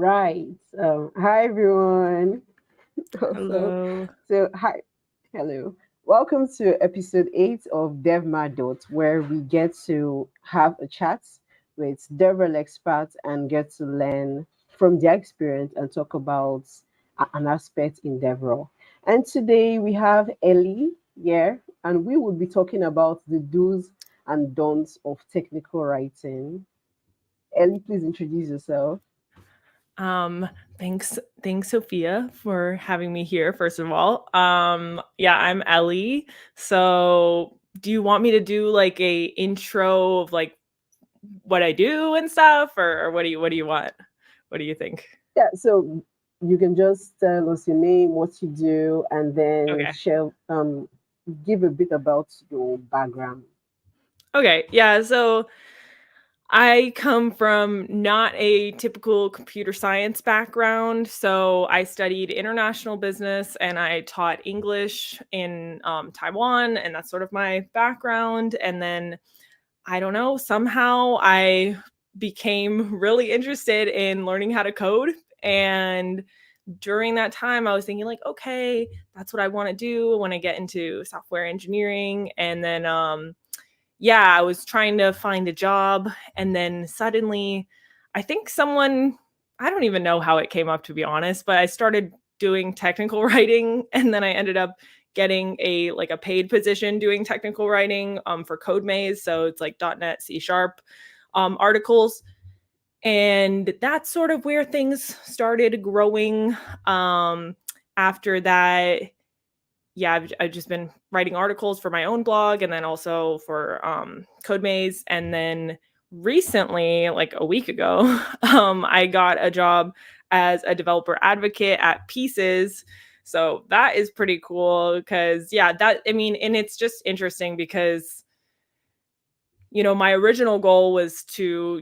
right. Hi everyone. Also, Hello. hi, hello. Welcome to episode 8 of DevMar Dots, where we get to have a chat with DevRel experts and get to learn from their experience and talk about an aspect in DevRel. And today we have Ellie here, and we will be talking about the do's and don'ts of technical writing. Ellie, please introduce yourself. Um, thanks, Sophia, for having me here, first of all. Yeah, I'm Ellie. So do you want me to do like a intro of like what I do and stuff, or what do you want? What do you think? Yeah, so you can just tell us your name, what you do, and then Okay. share give a bit about your background. Okay. Yeah, so I come from not a typical computer science background. So I studied international business and I taught English in Taiwan, and that's sort of my background. And then I don't know, somehow I became really interested in learning how to code. And during that time, I was thinking, like, okay, that's what I want to do when I get into software engineering. And then, yeah, I was trying to find a job, and then suddenly I think someone, I don't even know how it came up, to be honest, but I started doing technical writing, and then I ended up getting a paid position doing technical writing for CodeMaze. So it's like .NET C# articles. And that's sort of where things started growing. After that, yeah, I've just been writing articles for my own blog and then also for CodeMaze. And then recently, like a week ago, I got a job as a developer advocate at Pieces. So that is pretty cool because, yeah, and it's just interesting because, my original goal was to,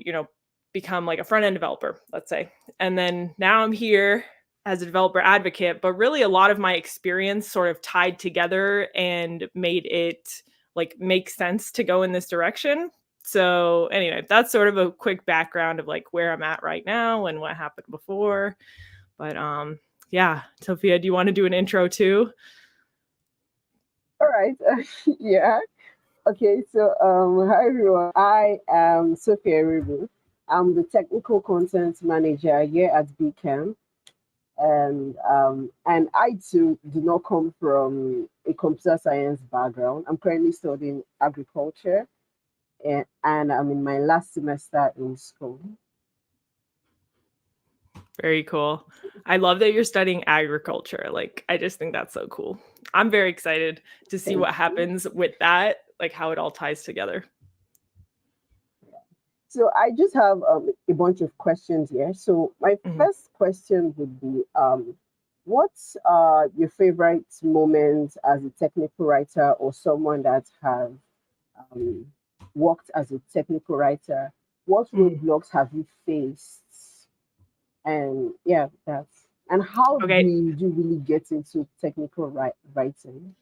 become like a front end developer, let's say. And then now I'm here as a developer advocate, but really a lot of my experience sort of tied together and made it like make sense to go in this direction. So anyway, that's sort of a quick background of like where I'm at right now and what happened before. But yeah, Sophia, do you want to do an intro too? All right. Yeah. Okay. So, hi everyone. I am Sophia Ribu. I'm the technical content manager here at BCAM, and I too do not come from a computer science background. I'm currently studying agriculture, and I'm in my last semester in school. Very cool. I love that you're studying agriculture. Like, I just think that's so cool. I'm very excited to see Thank what you. happens with that, like how it all ties together. So I just have a bunch of questions here. So my Mhm. first question would be, what's your favorite moment as a technical writer or someone that has um, worked as a technical writer? What Mhm. roadblocks have you faced? And yeah, that's and how Okay. did you really get into technical writing?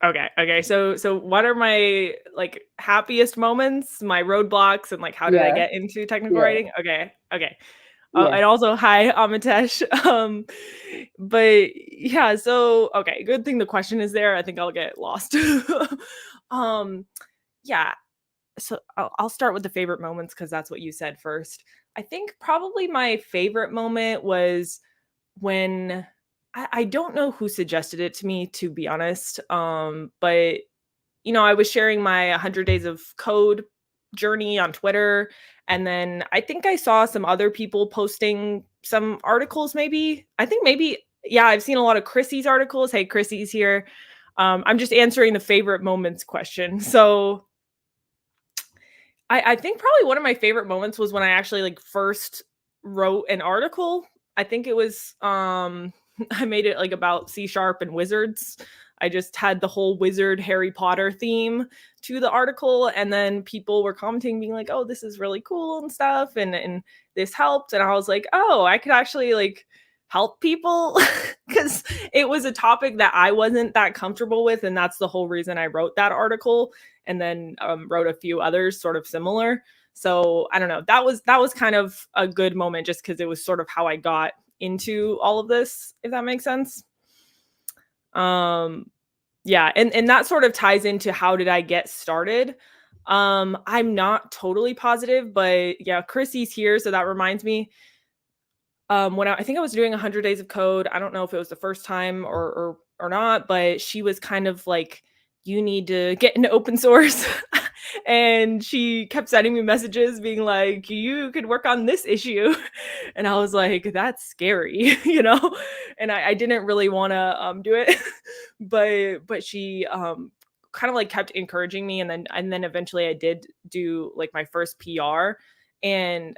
Okay. So what are my like happiest moments, my roadblocks, and like how did I Yeah, get into technical yeah, writing? Okay. yes. And also hi, Amitesh. But yeah, so okay, good thing the question is there. I think I'll get lost. um, yeah, so I'll start with the favorite moments because that's what you said first. I think probably my favorite moment was when I don't know who suggested it to me, to be honest. But I was sharing my 100 days of code journey on Twitter, and then I think I saw some other people posting some articles. Maybe I think maybe yeah, I've seen a lot of Chrissy's articles. Hey, Chrissy's here. I'm just answering the favorite moments question. So I think probably one of my favorite moments was when I actually like first wrote an article. I think it was I made it like about C# and wizards. I just had the whole wizard Harry Potter theme to the article, and then people were commenting being like, "Oh, this is really cool and stuff," and this helped, and I was like, "Oh, I could actually like help people," because it was a topic that I wasn't that comfortable with, and that's the whole reason I wrote that article and then wrote a few others sort of similar. So I don't know. That was kind of a good moment just because it was sort of how I got into all of this, if that makes sense. Yeah, and that sort of ties into how did I get started. I'm not totally positive, but yeah, Chrissy's here, so that reminds me. When I think I was doing 100 days of code, I don't know if it was the first time or not, but she was kind of like, you need to get into open source. And she kept sending me messages being like, you could work on this issue. And I was like, that's scary, and I didn't really want to do it. But she kind of like kept encouraging me, and then eventually I did do like my first PR. And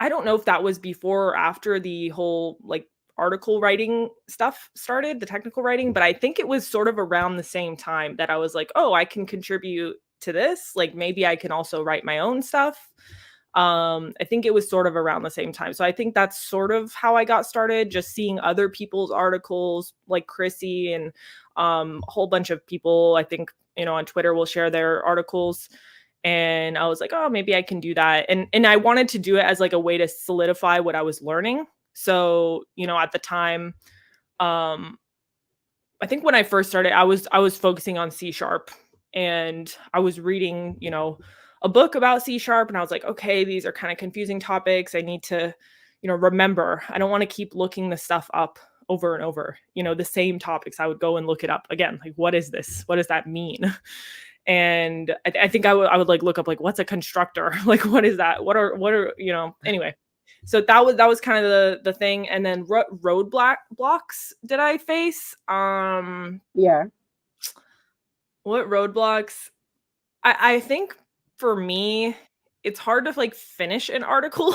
I don't know if that was before or after the whole like article writing stuff started, the technical writing, but I think it was sort of around the same time that I was like, oh, I can contribute to this. Like maybe I can also write my own stuff. I think it was sort of around the same time. So I think that's sort of how I got started, just seeing other people's articles like Chrissy and a whole bunch of people, I think, on Twitter will share their articles. And I was like, oh, maybe I can do that. And I wanted to do it as like a way to solidify what I was learning. So, at the time, I think when I first started, I was focusing on C#, and I was reading, a book about C#, and I was like, okay, these are kind of confusing topics. I need to, remember. I don't want to keep looking the stuff up over and over, the same topics. I would go and look it up again. Like, what is this? What does that mean? And I think I would like look up like, what's a constructor? Like, what is that? What are anyway. So that was kind of the thing. And then roadblocks did I face? Yeah. What roadblocks? I think for me, it's hard to like finish an article.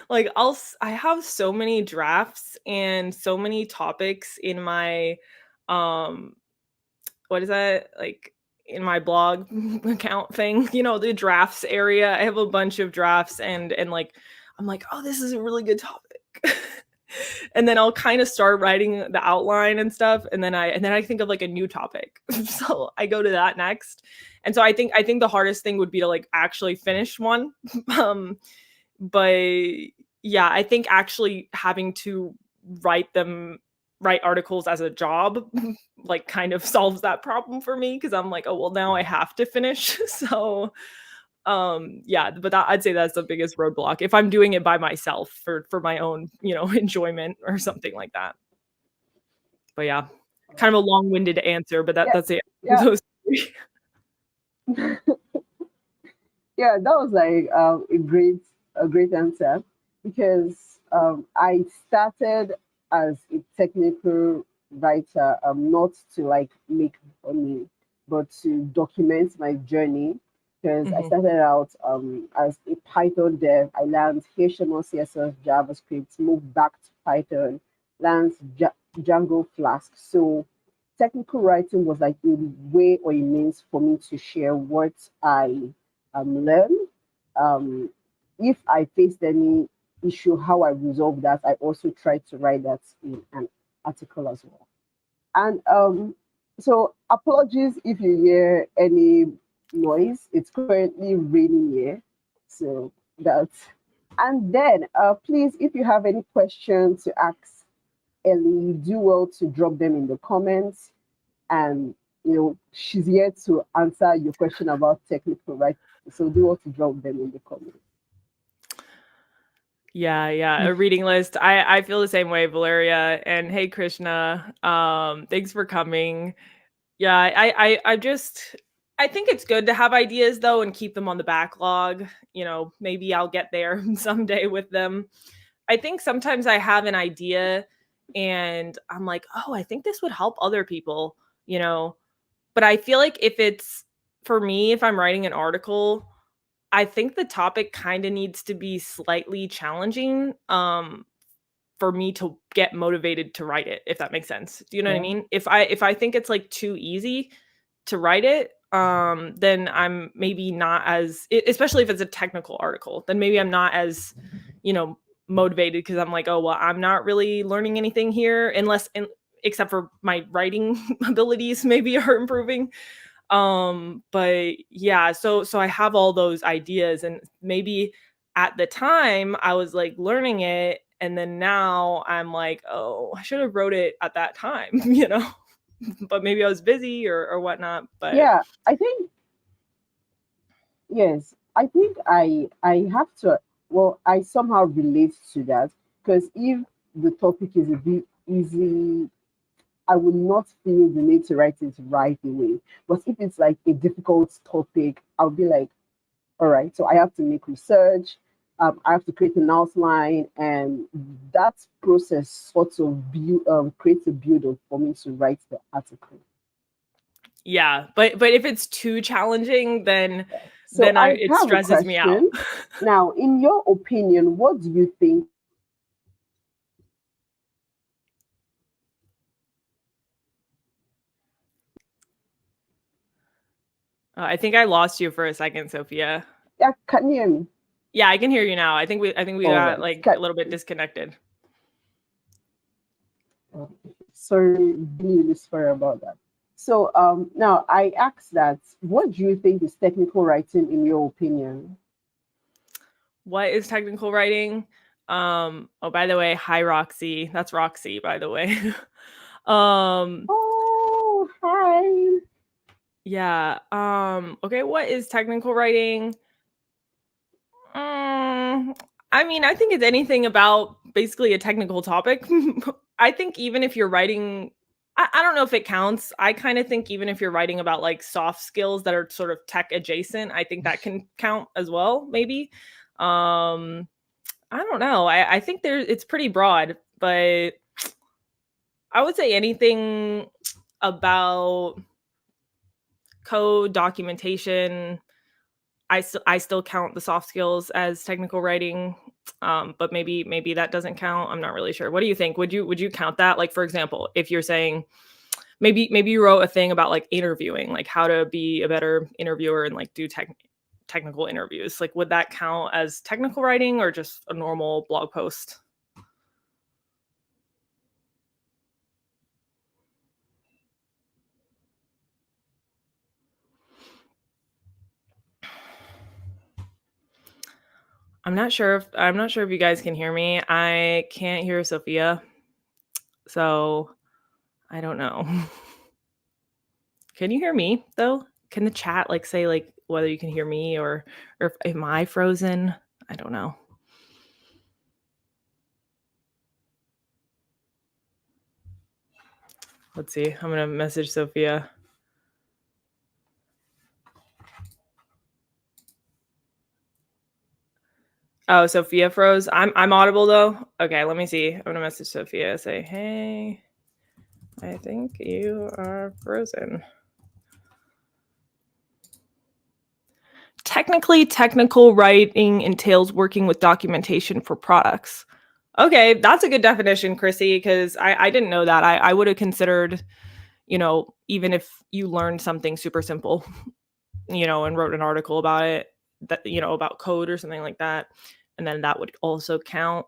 Like I have so many drafts and so many topics in my what is that, like, in my blog account thing, the drafts area. I have a bunch of drafts, and like I'm like, oh, this is a really good topic. And then I'll kind of start writing the outline and stuff, and then I think of like a new topic. So I go to that next. And so I think the hardest thing would be to like actually finish one. But yeah, I think actually having to write articles as a job like kind of solves that problem for me, because I'm like, oh well, now I have to finish. So yeah, but I'd say that's the biggest roadblock if I'm doing it by myself for my own enjoyment or something like that. But yeah, kind of a long-winded answer, but that's it. Yeah. Those Yeah, that was like a great answer, because I started as a technical writer, not to like make money, but to document my journey. Because I Mhm. started out as a Python dev. I learned HTML, CSS, JavaScript, moved back to Python, learned Django Flask. So technical writing was like a way or a means for me to share what I learn. Um, if I faced any issue, how I resolve that, I also try to write that in an article as well. And so apologies if you hear any noise. It's currently raining here. So that's, and then please, if you have any questions to ask Ellie, do well to drop them in the comments. And she's here to answer your question about technical, right? So do well to drop them in the comments. Yeah, a reading list. I feel the same way, Valeria. And hey, Krishna, thanks for coming. Yeah, I think it's good to have ideas though and keep them on the backlog. Maybe I'll get there someday with them. I think sometimes I have an idea and I'm like, oh, I think this would help other people, but I feel like if it's for me, if I'm writing an article, I think the topic kind of needs to be slightly challenging for me to get motivated to write it, if that makes sense. Do you know what I Yeah. mean? If I think it's like too easy to write it, then I'm maybe not as especially if it's a technical article, then maybe I'm not as, motivated, because I'm like, oh well, I'm not really learning anything here except for my writing abilities maybe are improving. But yeah, so I have all those ideas, and maybe at the time I was like learning it, and then now I'm like, oh, I should have wrote it at that time, but maybe I was busy or whatnot. But Yeah, I think yes. I think I have to. Well, I somehow relate to that because if the topic is a bit easy, I would not feel the need to write it right away. But if it's like a difficult topic, I'll be like, all right, so I have to make research. I have to create an outline, and that process sort of creates a build up for me to write the article. yeah, but if it's too challenging, then So I it have a stresses me out. question. Now, in your opinion, what do you think? I think I lost you for a second, Sophia. Yeah, can you hear me? Yeah, I can hear you now. I think we All got right. like a little bit disconnected. Sorry, really sorry about that. So now I ask that, what do you think is technical writing in your opinion? What is technical writing? Oh, by the way, hi Roxy. That's Roxy, by the way. Oh, hi. Yeah. Okay, what is technical writing? I mean, I think it's anything about basically a technical topic. I think even if you're writing, I don't know if it counts. I kind of think even if you're writing about like soft skills that are sort of tech adjacent, I think that can count as well, maybe. Um, I don't know. I think it's pretty broad, but I would say anything about code documentation. I still count the soft skills as technical writing, but maybe that doesn't count. I'm not really sure. What do you think? Would you count that? Like, for example, if you're saying maybe you wrote a thing about like interviewing, like how to be a better interviewer and like do technical interviews, like would that count as technical writing or just a normal blog post? I'm not sure if you guys can hear me. I can't hear Sophia. So I don't know. Can you hear me though? Can the chat like say like whether you can hear me or am I frozen? I don't know. Let's see. I'm gonna message Sophia. Oh, Sophia froze. I'm audible though. Okay, let me see. I'm gonna message Sophia. Say, hey, I think you are frozen. Technically, technical writing entails working with documentation for products. Okay, that's a good definition, Chrissy, because I didn't know that. I would have considered, even if you learned something super simple, and wrote an article about it, that, about code or something like that, and then that would also count.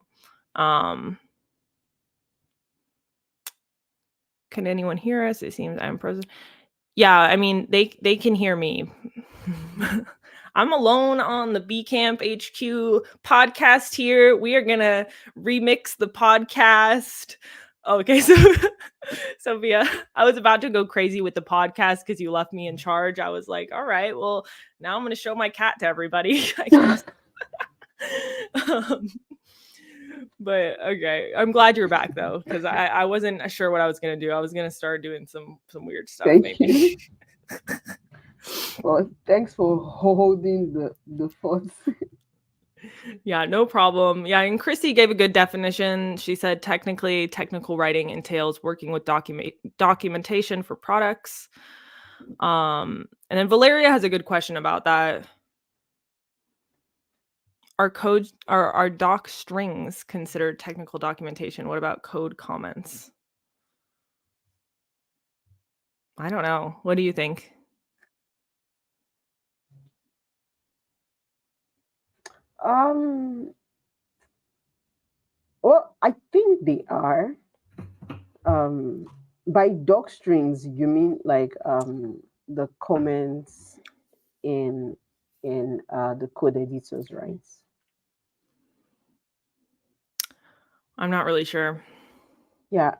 Can anyone hear us? It seems I'm frozen. Yeah, I mean, they can hear me. I'm alone on the B Camp HQ podcast here. We are gonna remix the podcast. Okay, so Sophia, I was about to go crazy with the podcast because you left me in charge. I was like, all right, well, now I'm gonna show my cat to everybody, I guess. But okay, I'm glad you're back though, because I wasn't sure what I was gonna do. I was gonna start doing some weird stuff, Thank maybe. you. Well, thanks for holding the fort. Yeah, no problem. Yeah, and Chrissy gave a good definition. She said technically, technical writing entails working with documentation for products. And then Valeria has a good question about that. Are doc strings considered technical documentation? What about code comments? I don't know. What do you think? Um, well, I think they are. By docstrings, you mean like the comments in the code editors, right? I'm not really sure. Yeah,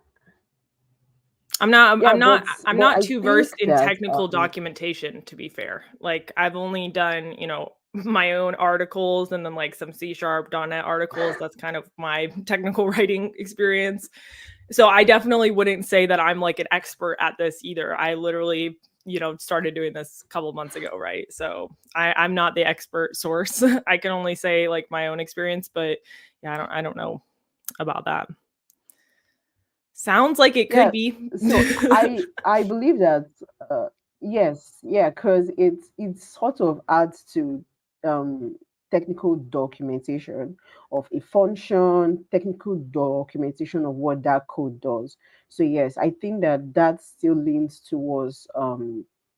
I'm not yeah, I'm not I'm but not I too think versed in that technical documentation, to be fair. Like I've only done, my own articles and then like some C# .NET articles. That's kind of my technical writing experience. So I definitely wouldn't say that I'm like an expert at this either. I literally, started doing this a couple months ago, right? So I'm not the expert source. I can only say like my own experience, but yeah, I don't know about that. Sounds like it could yeah, be. so I believe that yes, yeah, because it sort of adds to um technical documentation of a function, technical documentation of what that code does. So yes, I think that that still leans towards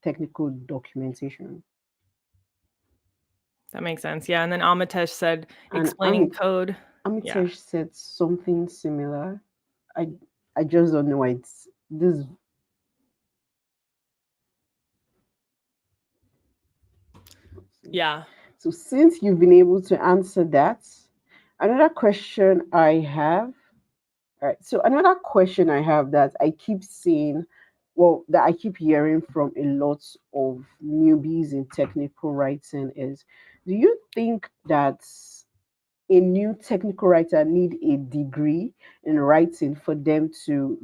technical documentation. That makes sense. Yeah. And then Amitesh said And explaining code. Yeah. Amitesh said something similar. I I just don't know why it's this. Yeah. So since you've been able to answer that, another question I have. All right. So another question I have that I keep seeing, well, that I keep hearing from a lot of newbies in technical writing is, do you think that a new technical writer need a degree in writing for them to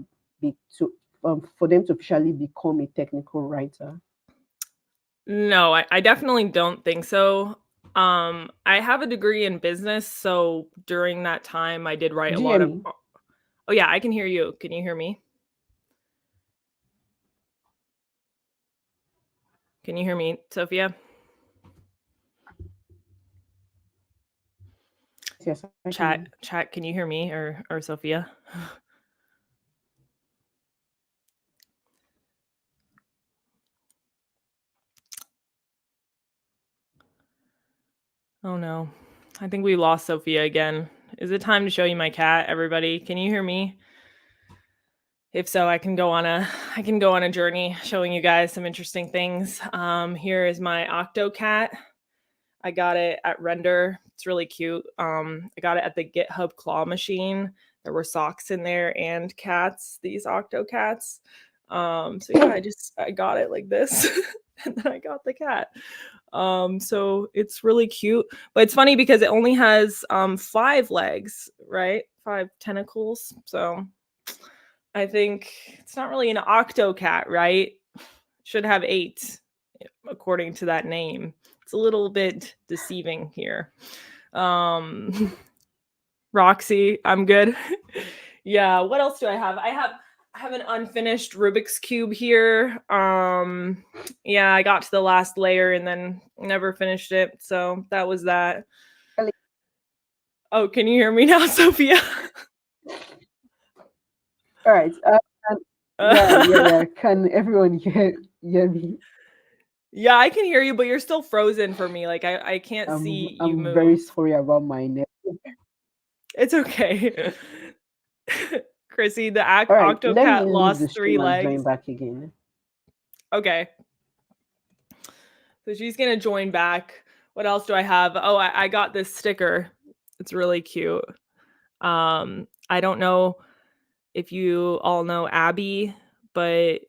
officially become a technical writer? No, I definitely don't think so. I have a degree in business. So during that time, I did write a Do you hear lot of. me? Oh, yeah. I can hear you. Can you hear me? Can you hear me, Sophia? Yes, I can hear you. Chat. Can you hear me or Sophia? Oh, no. I think we lost Sophia again. Is it time to show you my cat, everybody? Can you hear me? If so, I can go on a journey showing you guys some interesting things. Here is my Octocat. I got it at Render. It's really cute. I got it at the GitHub claw machine. There were socks in there and cats, these Octocats. So yeah, I got it like this, and then I got the cat. So it's really cute, but it's funny because it only has 5 legs, right? 5 tentacles. So I think it's not really an Octocat, right? Should have 8 according to that name. It's a little bit deceiving here. Roxy, I'm good. Yeah, what else do I have? I have an unfinished Rubik's cube here. Yeah, I got to the last layer and then never finished it. So that was that. Oh, can you hear me now, Sophia? All right. Yeah. Can everyone hear me? Yeah, I can hear you, but you're still frozen for me. Like I can't see you I'm very move. sorry about my net. It's okay. Chrissy, the All right, let me Octocat leave the lost 3 stream and join legs. back again. Okay. So she's gonna join back. What else do I have? Oh, I got this sticker. It's really cute. I don't know if you all know Abby, but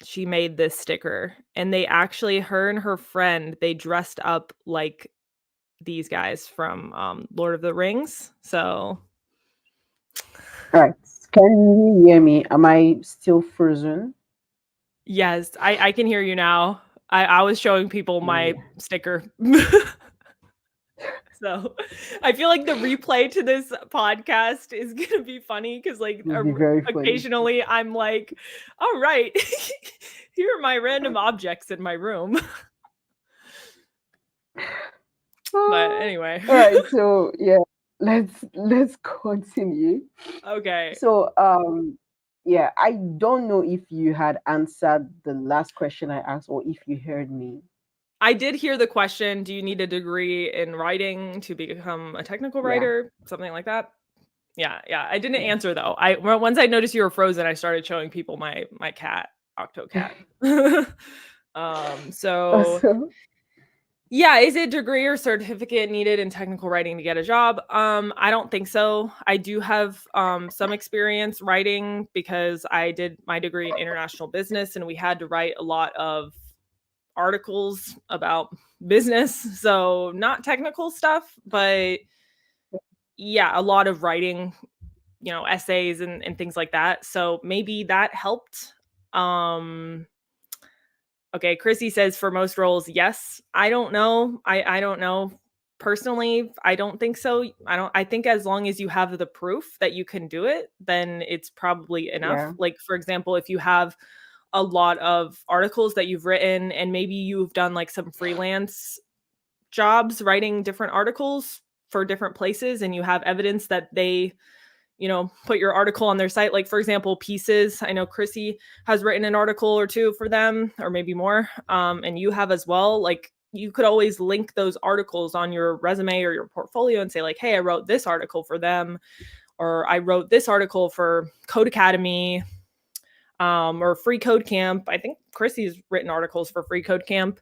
she made this sticker. And her and her friend, they dressed up like these guys from Lord of the Rings. So All right, can you hear me? Am I still frozen? yes, I can hear you now. I was showing people my Yeah, sticker. So I feel like the replay to this podcast is gonna be funny because like it would be very funny. occasionally I'm like, all right, here are my random objects in my room. But Ah, anyway. all right, so yeah, let's continue. Okay. So yeah, I don't know if you had answered the last question I asked or if you heard me. I did hear the question, do you need a degree in writing to become a technical Yeah, writer? Something like that. Yeah. I didn't yeah. answer though. Once I noticed you were frozen, I started showing people my cat. Octocat. So Awesome. yeah, is it degree or certificate needed in technical writing to get a job? I don't think so. I do have some experience writing because I did my degree in international business and we had to write a lot of articles about business. So not technical stuff, but yeah, a lot of writing, essays and things like that. So maybe that helped. Um Okay, Chrissy says for most roles, yes. I don't know. I don't know. Personally, I don't think so. I think as long as you have the proof that you can do it, then it's probably enough. Yeah. Like for example, if you have a lot of articles that you've written and maybe you've done like some freelance jobs writing different articles for different places and you have evidence that they put your article on their site. Like for example, Pieces. I know Chrissy has written an article or two for them, or maybe more. And you have as well. Like you could always link those articles on your resume or your portfolio and say like, hey, I wrote this article for them, or I wrote this article for Code Academy, or Free Code Camp. I think Chrissy's written articles for Free Code Camp.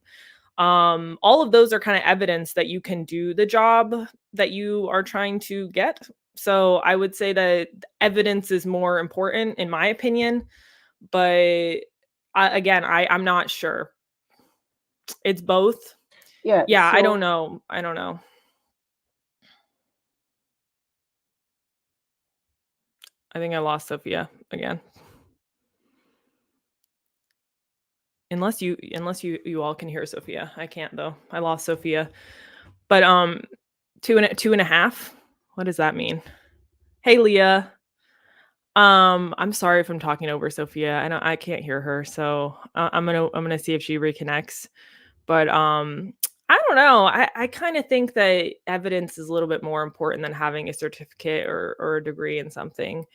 All of those are kind of evidence that you can do the job that you are trying to get. So I would say that evidence is more important in my opinion, but I'm not sure. It's both. Yeah. Yeah, I don't So know. I don't know. I think I lost Sophia again. Unless you all can hear Sophia. I can't though. I lost Sophia. But two and a half. What does that mean? Hey Leah. I'm sorry if I'm talking over Sophia. I can't hear her, so I'm gonna see if she reconnects. But I don't know. I kind of think that evidence is a little bit more important than having a certificate or a degree in something.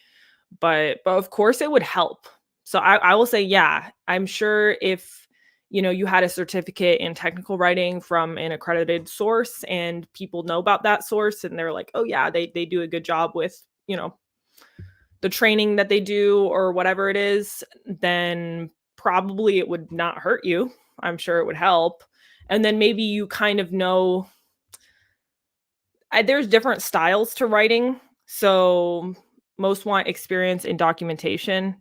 But of course it would help. So I will say, yeah, I'm sure if you had a certificate in technical writing from an accredited source and people know about that source and they're like, oh yeah, they do a good job with the training that they do or whatever it is, then probably it would not hurt you. I'm sure it would help. And then maybe you kind of know there's different styles to writing. So most want experience in documentation.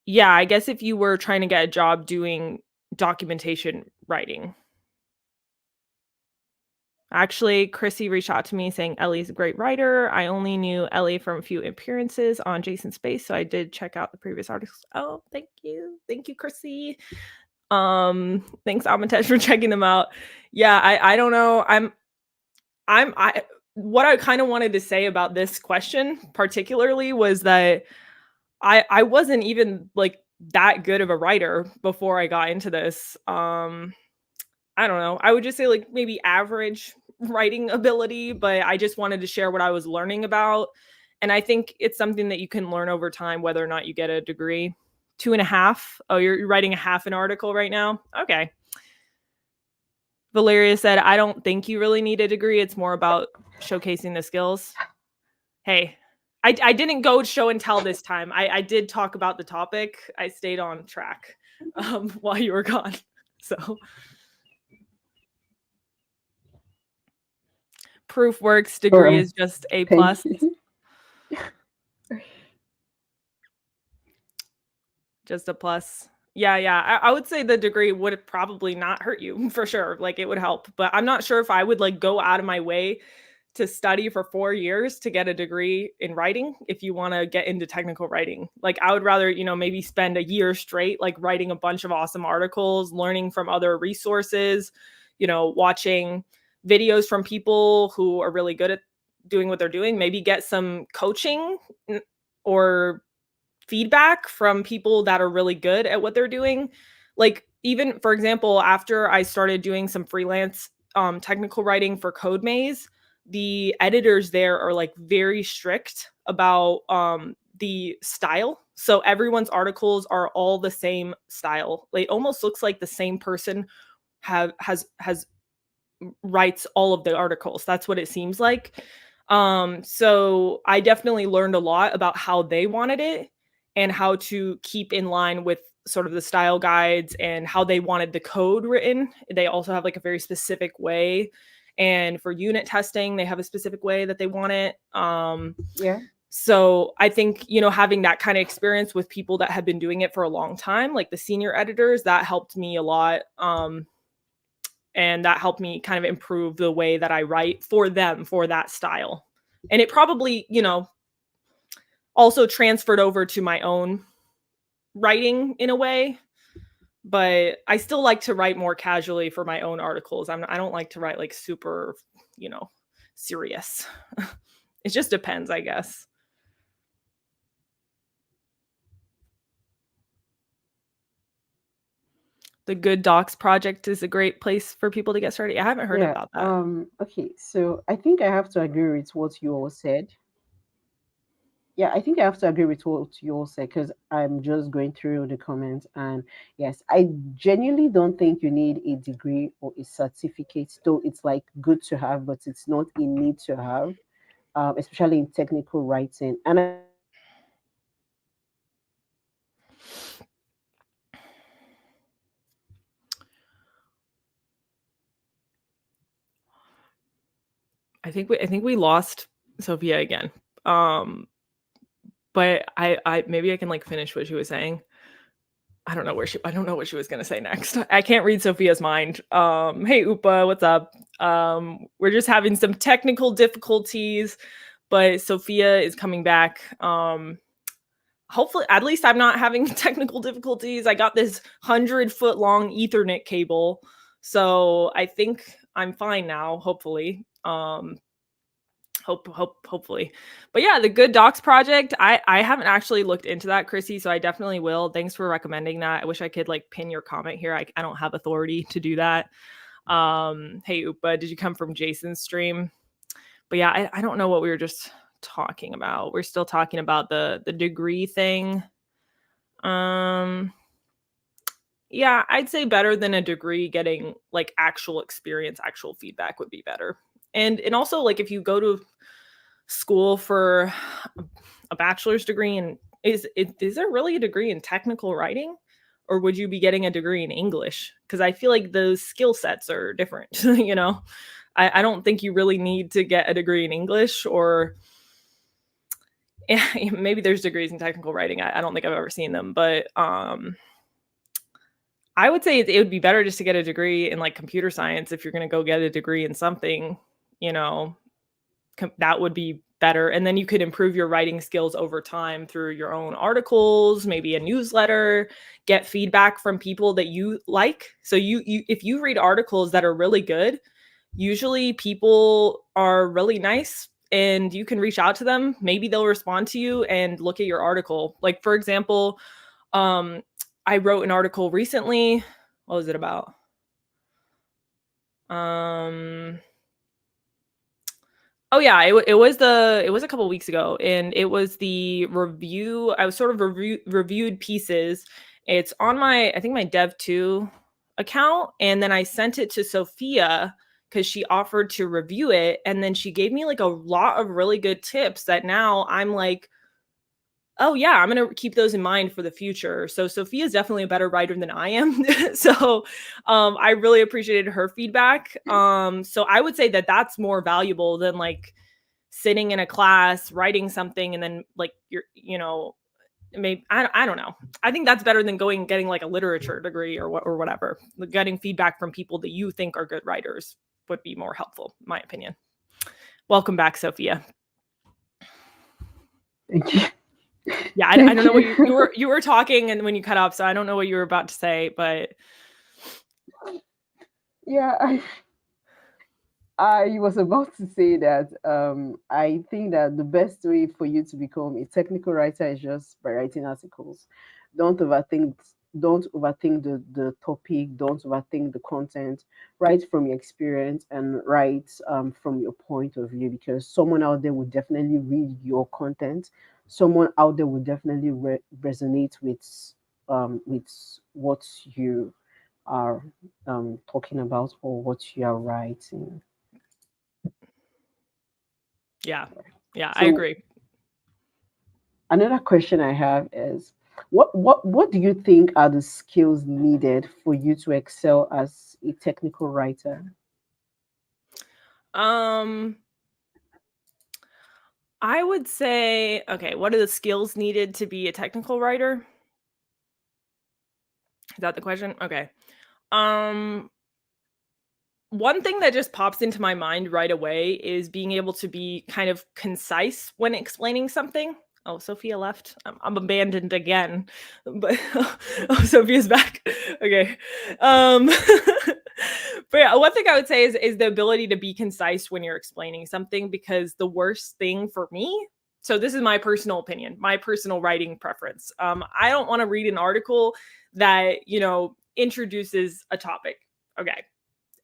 Yeah, I guess if you were trying to get a job doing documentation writing. Actually, Chrissy reached out to me saying Ellie's a great writer. I only knew Ellie from a few appearances on Jason Space, so I did check out the previous articles. Oh, thank you. Thank you, Chrissy. Thanks, Amatesh, for checking them out. Yeah, I don't know. I what I kind of wanted to say about this question particularly was that I wasn't even like that good of a writer before I got into this. I don't know. I would just say like maybe average writing ability, but I just wanted to share what I was learning about. And I think it's something that you can learn over time, whether or not you get a degree. Two and a half. Oh, you're writing a half an article right now? Okay. Valeria said, I don't think you really need a degree. It's more about showcasing the skills. Hey, I didn't go show and tell this time. I did talk about the topic. I stayed on track while you were gone. So proof works, degree is just A thank plus. you. Just a plus. Yeah. I would say the degree would probably not hurt you for sure. Like it would help, but I'm not sure if I would like go out of my way to study for 4 years to get a degree in writing if you want to get into technical writing. Like I would rather, maybe spend a year straight like writing a bunch of awesome articles, learning from other resources, watching videos from people who are really good at doing what they're doing, maybe get some coaching or feedback from people that are really good at what they're doing. Like even for example, after I started doing some freelance technical writing for CodeMaze, the editors there are like very strict about the style. So everyone's articles are all the same style. It almost looks like the same person has writes all of the articles. That's what it seems like. So I definitely learned a lot about how they wanted it. and how to keep in line with sort of the style guides and how they wanted the code written. They also have like a very specific way. And for unit testing, they have a specific way that they want it. Yeah. So I think, you know, having that kind of experience with people that have been doing it for a long time, like the senior editors, that helped me a lot. And that helped me kind of improve the way that I write for them, for that style. And it probably, you know, also transferred over to my own writing in a way, but I still like to write more casually for my own articles. I don't like to write like super, you know, serious. It just depends, I guess. The Good Docs project is a great place for people to get started. I haven't heard Yeah. about that. Okay. So I think I have to agree with what you all said. Yeah, I think I have to agree with what you all said because I'm just going through the comments. And yes, I genuinely don't think you need a degree or a certificate, though it's like good to have, but it's not a need to have, especially in technical writing. And I think the best way for you to become a good writer is just by writing something. I think we lost Sophia again. But I maybe I can like finish what she was saying. I don't know what she was gonna say next. I can't read Sophia's mind. Hey Upa, what's up? We're just having some technical difficulties, but Sophia is coming back. Hopefully, at least I'm not having technical difficulties. I got this 100-foot long Ethernet cable, so I think I'm fine now. Hopefully, hopefully. But yeah, the Good Docs project, I haven't actually looked into that, Chrissy, so I definitely will. Thanks for recommending that. I wish I could like pin your comment here. I don't have authority to do that. Hey Upa, did you come from Jason's stream? But yeah, I don't know what we were just talking about. We're still talking about the degree thing. Yeah, I'd say better than a degree, getting like actual experience, actual feedback would be better. And also like if you go to school for a bachelor's degree, and is there really a degree in technical writing, or would you be getting a degree in English? Because I feel like those skill sets are different. You know, I don't think you really need to get a degree in English, or maybe there's degrees in technical writing. I don't think I've ever seen them, but I would say it would be better just to get a degree in like computer science. If you're going to go get a degree in something, you know, that would be better. And then you could improve your writing skills over time through your own articles, maybe a newsletter, get feedback from people that you like. So you if you read articles that are really good, usually people are really nice and you can reach out to them. Maybe they'll respond to you and look at your article. Like for example, I wrote an article recently. What was it about? Oh yeah, it was a couple weeks ago, and it was the review. I was sort of reviewed pieces. It's on my, I think, my Dev2 account, and then I sent it to Sophia because she offered to review it, and then she gave me like a lot of really good tips that now I'm like, oh yeah, I'm going to keep those in mind for the future. So Sophia is definitely a better writer than I am. So I really appreciated her feedback. So I would say that that's more valuable than like sitting in a class, writing something, and then like you're, you know, maybe, I don't know. I think that's better than getting like a literature degree or whatever. Getting feedback from people that you think are good writers would be more helpful, in my opinion. Welcome back, Sophia. Thank you. Yeah, I don't know what you were talking, and when you cut off, so I don't know what you were about to say, but Yeah, I was about to say that I think that the best way for you to become a technical writer is just by writing articles. Don't overthink. Don't overthink the topic. Don't overthink the content. Write from your experience and write from your point of view, because someone out there will definitely read your content. Someone out there will definitely resonate with what you are talking about or what you are writing. yeah, I So agree. Another question I have is, what do you think are the skills needed for you to excel as a technical writer? Um, I would say, okay, what are the skills needed to be a technical writer? Is that the question? Okay. Um, One thing that just pops into my mind right away is being able to be kind of concise when explaining something. Oh, Sophia left. I'm abandoned again. But oh, Sophia's back. Okay. But yeah, one thing I would say is the ability to be concise when you're explaining something, because the worst thing for me, so this is my personal opinion, my personal writing preference. I don't want to read an article that, introduces a topic. Okay,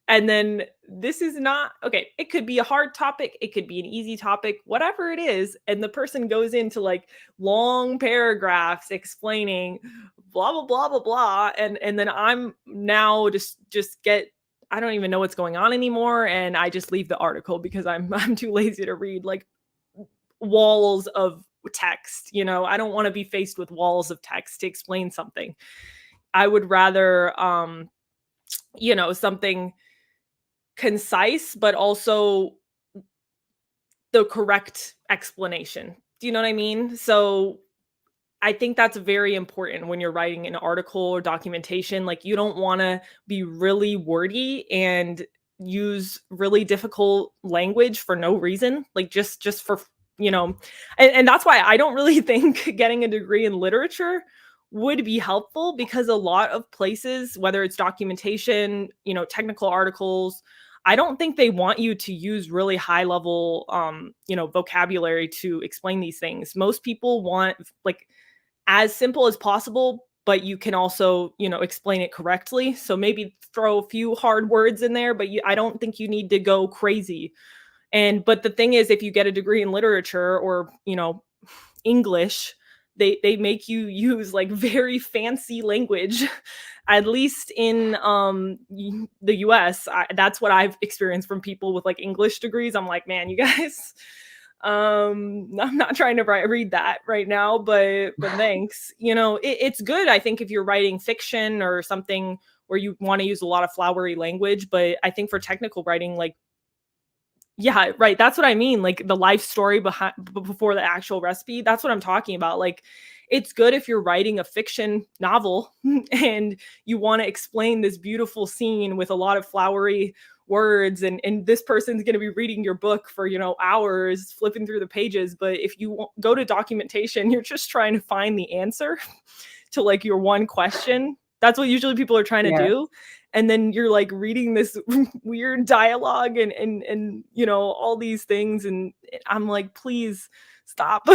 and then this is not okay. It could be a hard topic, it could be an easy topic, whatever it is. And the person goes into like long paragraphs explaining blah, blah, blah, blah, blah. And then I'm now just get, I don't even know what's going on anymore. And I just leave the article because I'm too lazy to read like walls of text. I don't want to be faced with walls of text to explain something. I would rather something concise, but also the correct explanation. Do you know what I mean? So I think that's very important when you're writing an article or documentation. Like, you don't want to be really wordy and use really difficult language for no reason. Like, just for, and that's why I don't really think getting a degree in literature would be helpful, because a lot of places, whether it's documentation, technical articles, I don't think they want you to use really high level vocabulary to explain these things. Most people want like as simple as possible, but you can also, explain it correctly. So maybe throw a few hard words in there, but I don't think you need to go crazy. But the thing is, if you get a degree in literature or, English, they make you use like very fancy language. At least in the US, that's what I've experienced from people with like English degrees. I'm like, man, you guys, I'm not trying to read that right now, but thanks. It's good, I think, if you're writing fiction or something where you want to use a lot of flowery language. But I think for technical writing, like, yeah, right, that's what I mean, like the life story behind before the actual recipe. That's what I'm talking about. Like, it's good if you're writing a fiction novel and you want to explain this beautiful scene with a lot of flowery words, and this person's going to be reading your book for, hours flipping through the pages. But if you go to documentation, you're just trying to find the answer to like your one question. That's what usually people are trying to Yeah. do. And then you're like reading this weird dialogue and all these things, and I'm like, please stop.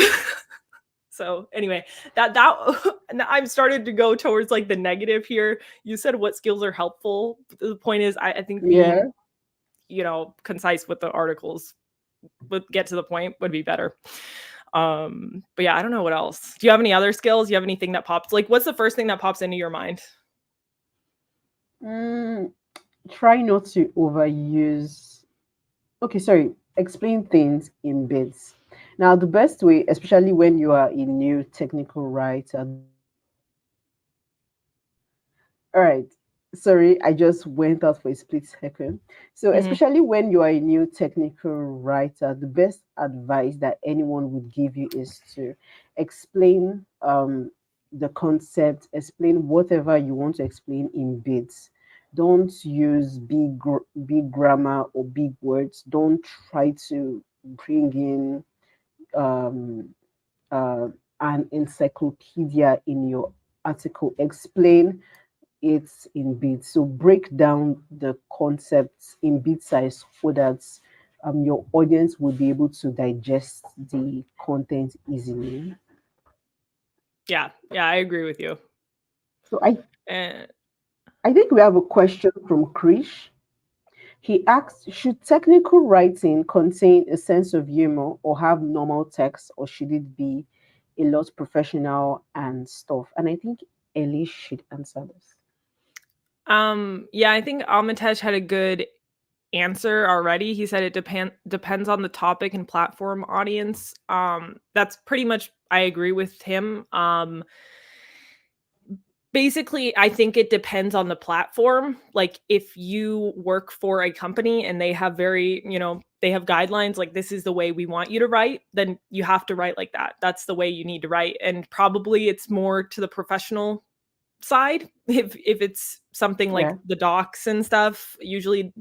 So anyway, that I've started to go towards like the negative here. You said what skills are helpful. The point is, I think Yeah. being, concise with the articles would get to the point would be better. But yeah, I don't know what else. Do you have any other skills? Do you have anything that pops? Like, what's the first thing that pops into your mind? Mm, try not to overuse. Okay, sorry. Explain things in bits. Now, the best way, especially when you are a new technical writer, all right. Sorry, I just went out for a split second. So, Mhm. especially when you are a new technical writer, the best advice that anyone would give you is to explain the concept, explain whatever you want to explain in bits. Don't use big grammar or big words. Don't try to bring in um, uh, an encyclopedia in your article. Explain it in bits. So break down the concepts in bit size so that your audience will be able to digest the content easily. Yeah, yeah, I agree with you. So I, And I think we have a question from Krish. He asks, should technical writing contain a sense of humor or have normal text, or should it be a lot professional and stuff? And I think Ellie should answer this. yeah, I think Amitesh had a good answer already. He said it depends on the topic and platform audience. That's pretty much, I agree with him. Basically, I think it depends on the platform. Like if you work for a company and they have they have guidelines, like this is the way we want you to write, then you have to write like that. That's the way you need to write. And probably it's more to the professional side. If it's something like Yeah. the docs and stuff, usually,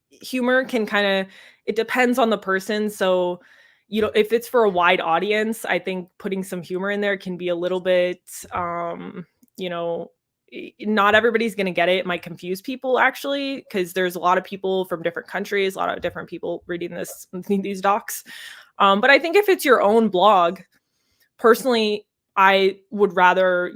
humor can kind of, it depends on the person. So, if it's for a wide audience, I think putting some humor in there can be a little bit, you know, not everybody's going to get it. It might confuse people actually, because there's a lot of people from different countries, a lot of different people reading these docs. But I think if it's your own blog, personally, I would rather,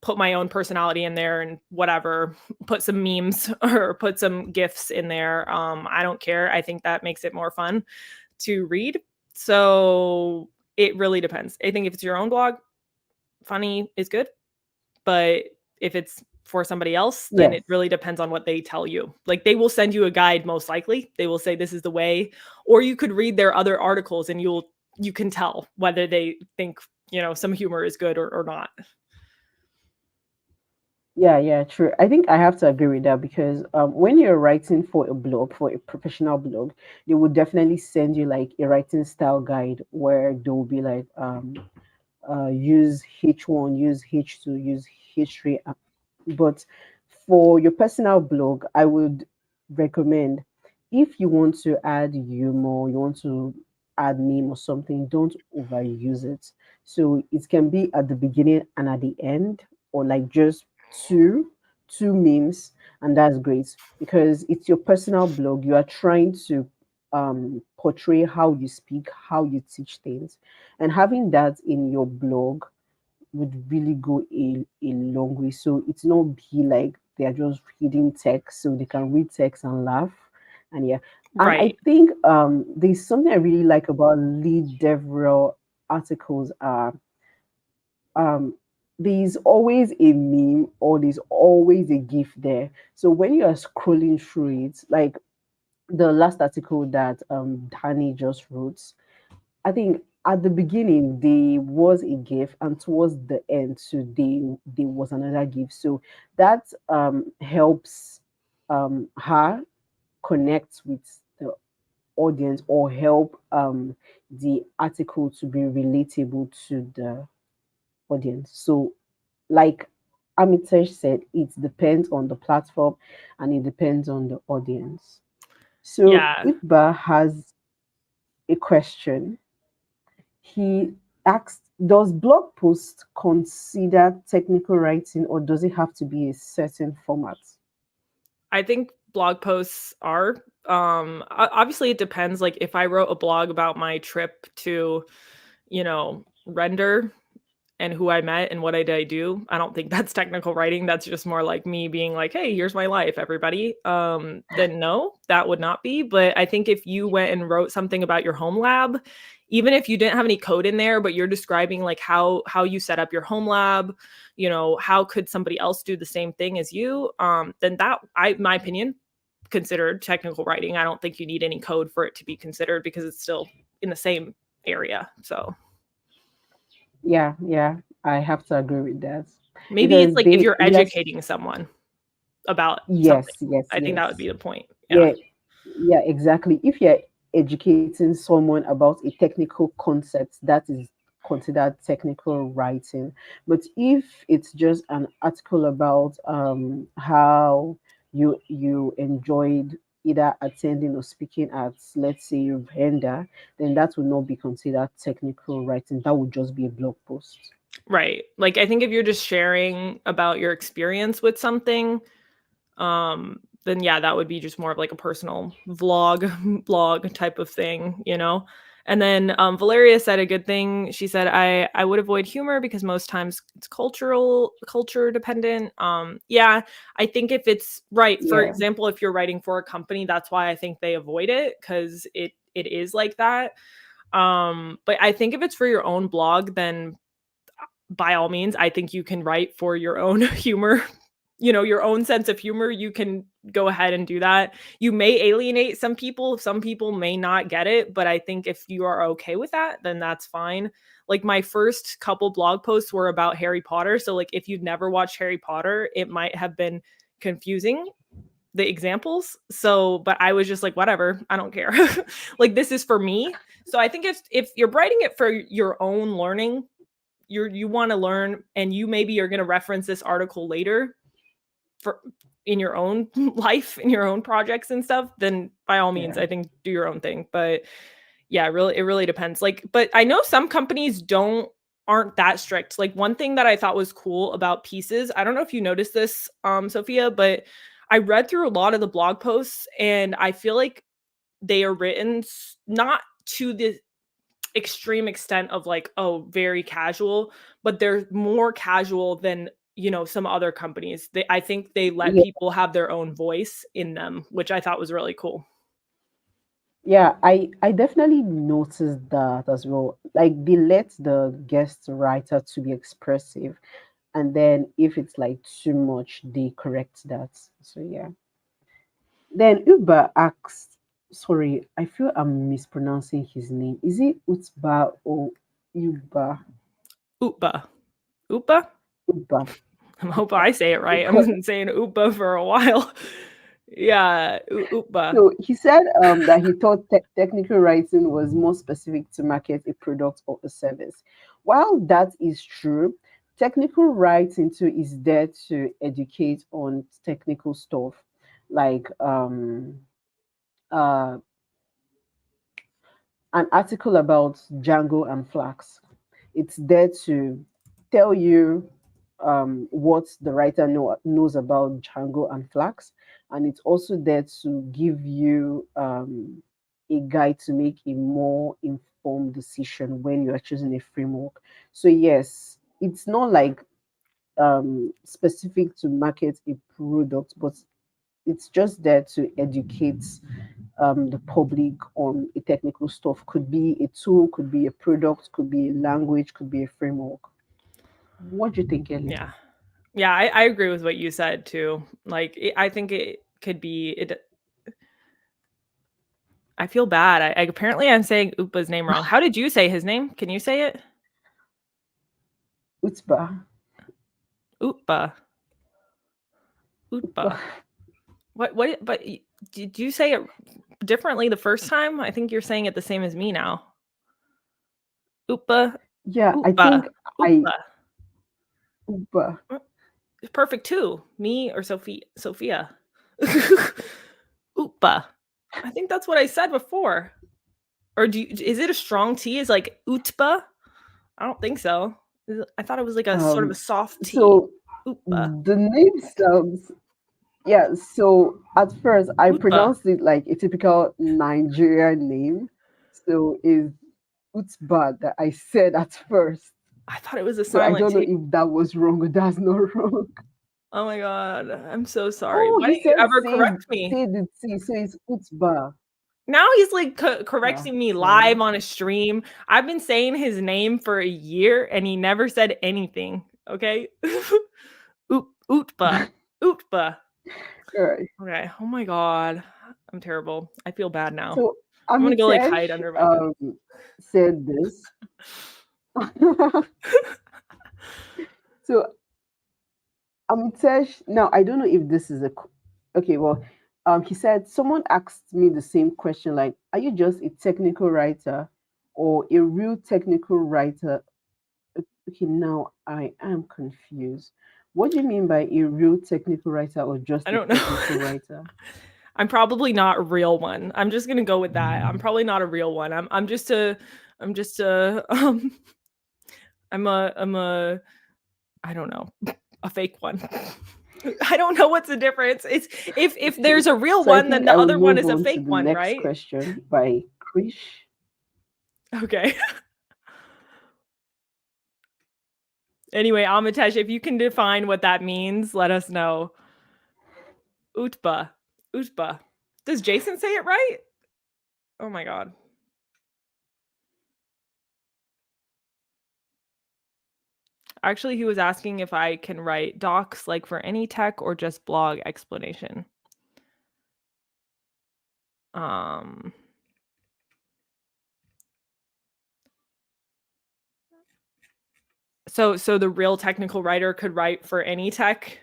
put my own personality in there and whatever, put some memes or put some GIFs in there. I don't care. I think that makes it more fun to read. So it really depends. I think if it's your own blog, funny is good. But if it's for somebody else, then Yes. it really depends on what they tell you. Like they will send you a guide, most likely. They will say this is the way, or you could read their other articles and you can tell whether they think, some humor is good or not. Yeah, yeah, true. I think I have to agree with that because when you're writing for a blog, for a professional blog, they would definitely send you like a writing style guide where they will be like, use H1, use H2, use H3. But for your personal blog, I would recommend if you want to add humor, you want to add meme or something, don't overuse it. So it can be at the beginning and at the end, or like just two, two memes, and that's great because it's your personal blog. You are trying to portray how you speak, how you teach things, and having that in your blog would really go a long way. So it's not be like they're just reading text, so they can read text and laugh. And yeah. And I Right. think there's something I really like about lead DevRel articles are um there's always a meme or there's always a GIF there. So when you are scrolling through it, like the last article that Danny just wrote, I think at the beginning there was a gift, and towards the end, so there was another gift. So that helps her connect with the audience or help the article to be relatable to the audience. So, like Amitesh said, it depends on the platform and it depends on the audience. So, Yeah. Iqba has a question. He asked, does blog post consider technical writing or does it have to be a certain format? I think blog posts are, obviously it depends. Like if I wrote a blog about my trip to, render and who I met and what did I do, I don't think that's technical writing. That's just more like me being like, hey, here's my life, everybody. Then no, that would not be. But I think if you went and wrote something about your home lab, even if you didn't have any code in there, but you're describing like how you set up your home lab, how could somebody else do the same thing as you, then that, my opinion, considered technical writing. I don't think you need any code for it to be considered because it's still in the same area. So Yeah, yeah, I have to agree with that maybe it's because like if they you're let's educating someone about something. yes, yes, I think that would yes. be the point. Yeah. Yeah, yeah, exactly. If you're educating someone about a technical concept, that is considered technical writing. But if it's just an article about how you enjoyed either attending or speaking at, let's say, Renda, then that would not be considered technical writing. That would just be a blog post. Right. Like I think if you're just sharing about your experience with something, then yeah, that would be just more of like a personal vlog blog type of thing. And then Valeria said a good thing. She said I would avoid humor because most times it's culture dependent. Yeah, I think if it's right, for Yeah. example, if you're writing for a company, that's why I think they avoid it, because it is like that. But I think if it's for your own blog, then by all means, I think you can write for your own humor your own sense of humor, you can go ahead and do that. You may alienate some people may not get it, but I think if you are okay with that, then that's fine. Like my first couple blog posts were about Harry Potter, so like if you'd never watched Harry Potter, it might have been confusing, the examples. So, but I was just like, whatever, I don't care. Like this is for me. So I think if you're writing it for your own learning, you want to learn, and you maybe are going to reference this article later for in your own life, in your own projects and stuff, then by all means, Yeah. I think do your own thing. But yeah, it really depends. Like, but I know some companies aren't that strict. Like one thing that I thought was cool about Pieces, I don't know if you noticed this, Sophia, but I read through a lot of the blog posts, and I feel like they are written not to the extreme extent of like, oh, very casual, but they're more casual than some other companies. I think they let Yeah. people have their own voice in them, which I thought was really cool. Yeah, I definitely noticed that as well. Like they let the guest writer to be expressive, and then if it's like too much, they correct that. So yeah. Then Uber asks, sorry, I feel I'm mispronouncing his name. Is it Utba or Uber? Upa. Upa? Uber. I hope Uber. I say it right. I've Because been saying Upa for a while. Yeah, Upa. so he said that he thought technical writing was more specific to market a product or a service. While that is true, technical writing too is there to educate on technical stuff, like uh, an article about Django and Flask. It's there to tell you what the writer knows about Django and Flask, and it's also there to give you a guide to make a more informed decision when you are choosing a framework. So yes, it's not like specific to market a product, but it's just there to educate the public on a technical stuff. Could be a tool, could be a product, could be a language, could be a framework. What do you think, Ellie? Yeah. Yeah, I agree with what you said too. Like I think it could be it. I feel bad. Apparently I'm saying Upa's name wrong. How did you say his name? Can you say it? Utba. Upa. Utba. Utpa. What but did you say it differently the first time? I think you're saying it the same as me now. Upa. Yeah, I Upa. think I Upa. Upa. Perfect too. Me or Sophia. Upa. I think that's what I said before. Or is it a strong T? Is like Utpa? I don't think so. I thought it was like a sort of a Um, soft T. so Upa. the name sounds, yeah. So at first I Utpa. pronounced it like a typical Nigerian name. So is Utba that I said at first. I thought it was a So I silent don't know T. if that was wrong or that's not wrong. Oh my god. I'm so sorry. Oh, Why he didn't you said ever correct me? say the T, so it's Utba. Now he's like Ah, correcting me sorry. live on a stream. I've been saying his name for a year and he never said anything. Okay. Utpa. Utpa. All right. Okay. Oh my god. I'm terrible. I feel bad now. So I'm gonna go like hide Amitesh under my desk. said this. So Amitesh, now I don't know if this is okay. Well, he said someone asked me the same question, like, "Are you just a technical writer, or a real technical writer?" Okay, now I am confused. What do you mean by a real technical writer or just I a don't technical know. writer? I'm probably not a real one. I'm just gonna go with that. I'm probably not a real one. I'm just a I'm a I don't know, a fake one. I don't know what's the difference. It's if Okay, there's a real so I one, then think the I will other one move is a on to fake the one, next right? question by Krish. Okay. Anyway, Amitesh, if you can define what that means, let us know. Utba. Utba. Does Jason say it right? Oh my god. Actually, he was asking if I can write docs like for any tech or just blog explanation. So the real technical writer could write for any tech,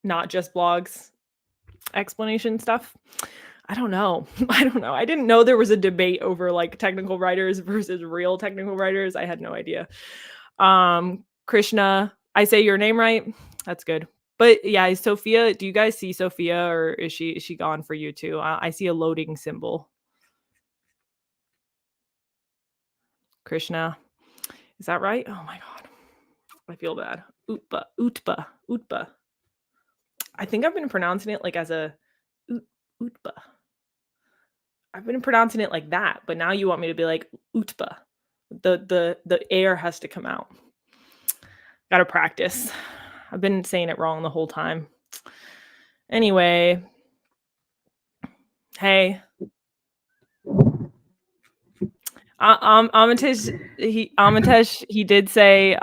not just blogs explanation stuff. I don't know. I didn't know there was a debate over like technical writers versus real technical writers. I had no idea. Krishna, I say your name right? That's good. But yeah, Sophia, do you guys see Sophia, or is she gone for you too? I see a loading symbol. Krishna. Is that right? Oh my god. I feel bad. Utpa. I think I've been pronouncing it like as a Utpa. I've been pronouncing it like that, but now you want me to be like Utpa. The air has to come out. Gotta practice. I've been saying it wrong the whole time. Anyway. Hey. Amitesh, he did say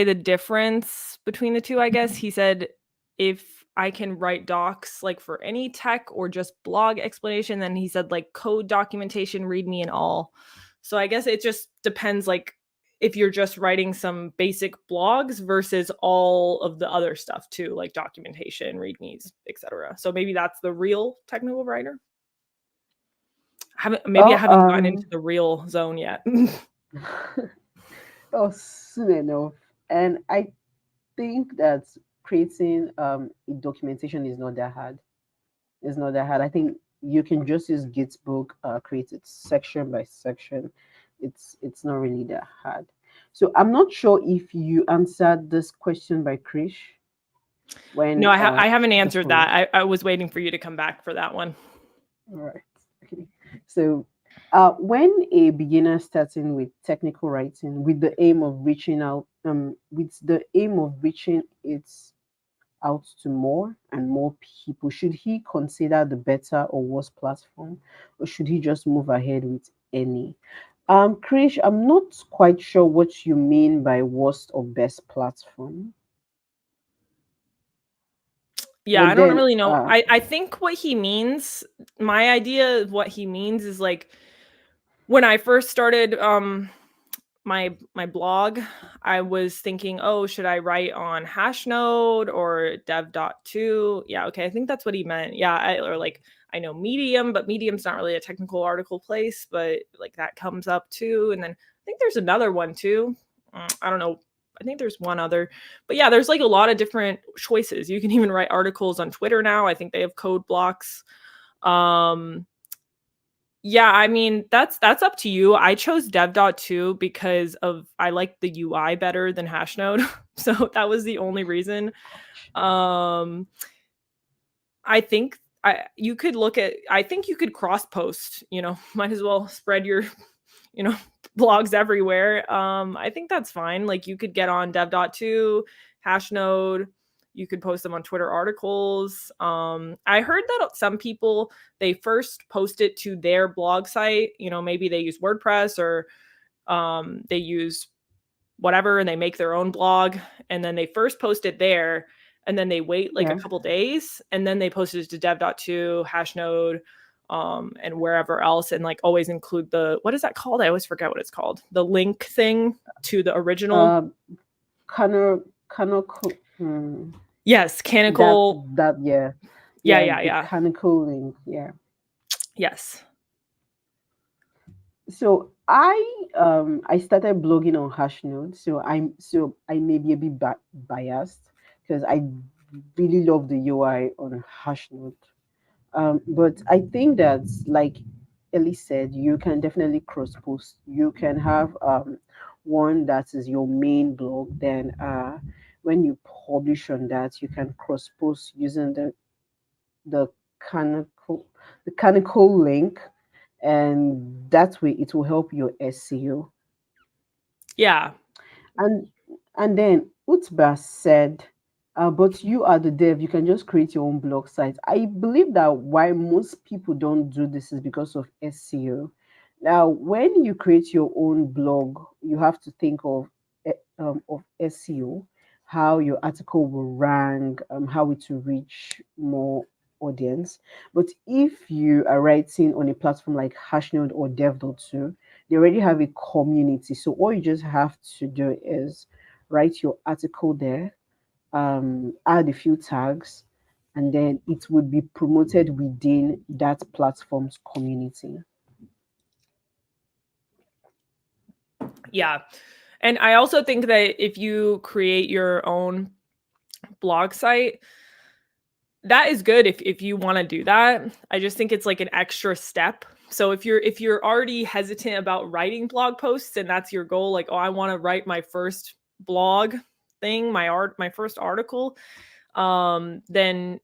the difference between the two, I guess. He said if I can write docs like for any tech or just blog explanation, then he said like code documentation, readme and all. So I guess it just depends like if you're just writing some basic blogs versus all of the other stuff too, like documentation, readmes, etc. So maybe that's the real technical writer. I haven't gotten into the real zone yet. Soon enough. And I think that creating a documentation is not that hard. It's not that hard. I think you can just use Gitbook, create it section by section. It's not really that hard. So I'm not sure if you answered this question by Krish. No, I haven't answered that. I was waiting for you to come back for that one. All right. Okay. So when a beginner starting with technical writing with the aim of reaching out, it out to more and more people, should he consider the better or worse platform, or should he just move ahead with any? Krish, I'm not quite sure what you mean by worst or best platform. Yeah, I don't really know. I think what he means, my idea of what he means is like when I first started my blog, I was thinking, oh, should I write on Hashnode or dev.to? Yeah, okay, I think that's what he meant. Yeah, I know Medium, but Medium's not really a technical article place, but like that comes up too. And then I think there's another one too. I don't know. I think there's one other, but yeah, there's like a lot of different choices. You can even write articles on Twitter now. I think they have code blocks. Yeah, I mean, that's up to you. I chose dev.to because I like the UI better than Hashnode. So that was the only reason. I think you could cross post, might as well spread your, blogs everywhere. I think that's fine. Like you could get on dev.to, Hashnode, you could post them on Twitter articles. I heard that some people, they first post it to their blog site. Maybe they use WordPress or they use whatever and they make their own blog. And then they first post it there and then they wait like a couple days and then they post it to dev.to, Hashnode, and wherever else, and like always include what is that called? I always forget what it's called. The link thing to the original. Yes, canonical. Yeah. Canonical link. Yeah. Yes. So I started blogging on Hashnode, so I may be a bit biased because I really love the UI on Hashnode. But I think that, like Ellie said, you can definitely cross post. You can have one that is your main blog. Then when you publish on that, you can cross post using the canonical link, and that way it will help your SEO. Yeah. And then Utba said, but you are the dev, you can just create your own blog site. I believe that why most people don't do this is because of SEO. Now, when you create your own blog, you have to think of SEO, how your article will rank, how it will reach more audience. But if you are writing on a platform like Hashnode or Dev.to, they already have a community. So all you just have to do is write your article there, add a few tags, and then it would be promoted within that platform's community. Yeah. And I also think that if you create your own blog site, that is good if you want to do that. I just think it's like an extra step. So if you're already hesitant about writing blog posts and that's your goal, like, oh, I want to write my first blog thing, my first article, then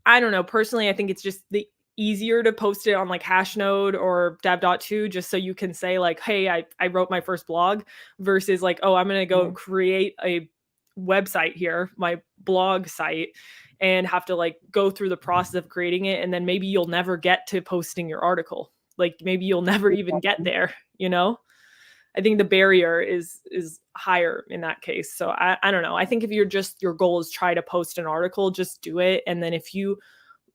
I don't know. Personally, I think it's just the easier to post it on like Hashnode or Dev.to just so you can say like, hey, I wrote my first blog versus like, oh, I'm going to go Yeah. create a website here, my blog site, and have to like go through the process of creating it. And then maybe you'll never get to posting your article. Like maybe you'll never even get there, you know? I think the barrier is higher in that case. So I don't know. I think if you're just your goal is try to post an article, just do it. And then if you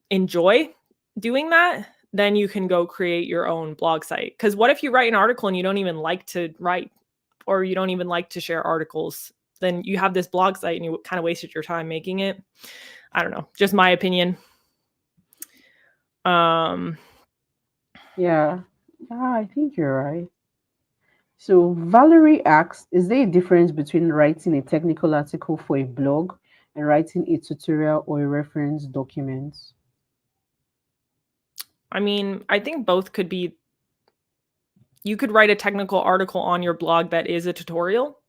enjoy doing that, then you can go create your own blog site. Because what if you write an article and you don't even like to write or you don't even like to share articles? Then you have this blog site and you kind of wasted your time making it. I don't know, just my opinion. Um, Yeah, I think you're right. So Valerie asks, is there a difference between writing a technical article for a blog and writing a tutorial or a reference document? I mean, I think both could be. You could write a technical article on your blog that is a tutorial.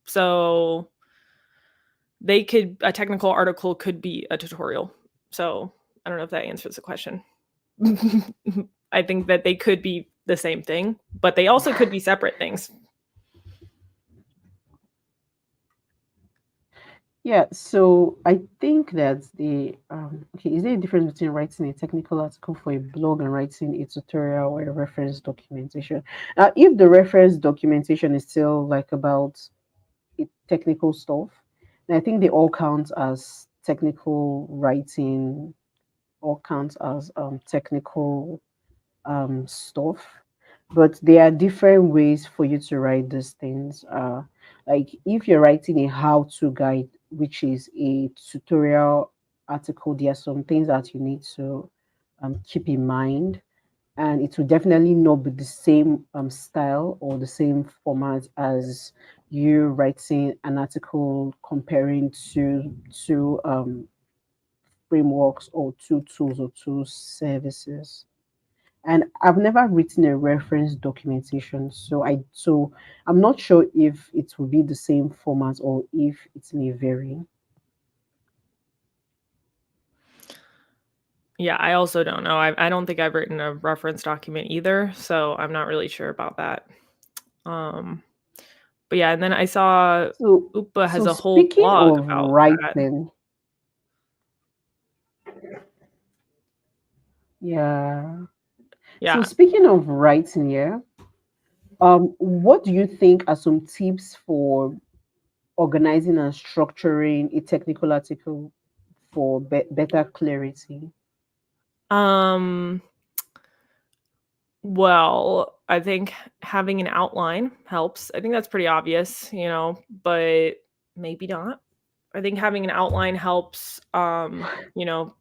So a technical article could be a tutorial. So I don't know if that answers the question. I think that they could be the same thing, but they also could be separate things. Yeah, so I think that okay, is there a difference between writing a technical article for a blog and writing a tutorial or a reference documentation? Now, if the reference documentation is still like about technical stuff, then I think they all count as technical writing, all count as technical stuff, but there are different ways for you to write these things. Like if you're writing a how-to guide, which is a tutorial article, there are some things that you need to keep in mind, and it will definitely not be the same style or the same format as you writing an article comparing two frameworks or two tools or two services. And I've never written a reference documentation, so I'm not sure if it will be the same format or if it may vary. Yeah, I also don't know. I don't think I've written a reference document either, so I'm not really sure about that. Um, but yeah, and then I saw So Upa has so a whole speaking blog of about that. writing, yeah. So Yeah. speaking of writing, yeah, what do you think are some tips for organizing and structuring a technical article for better clarity? Um, well, I think having an outline helps. I think that's pretty obvious, but maybe not. I think having an outline helps, you know,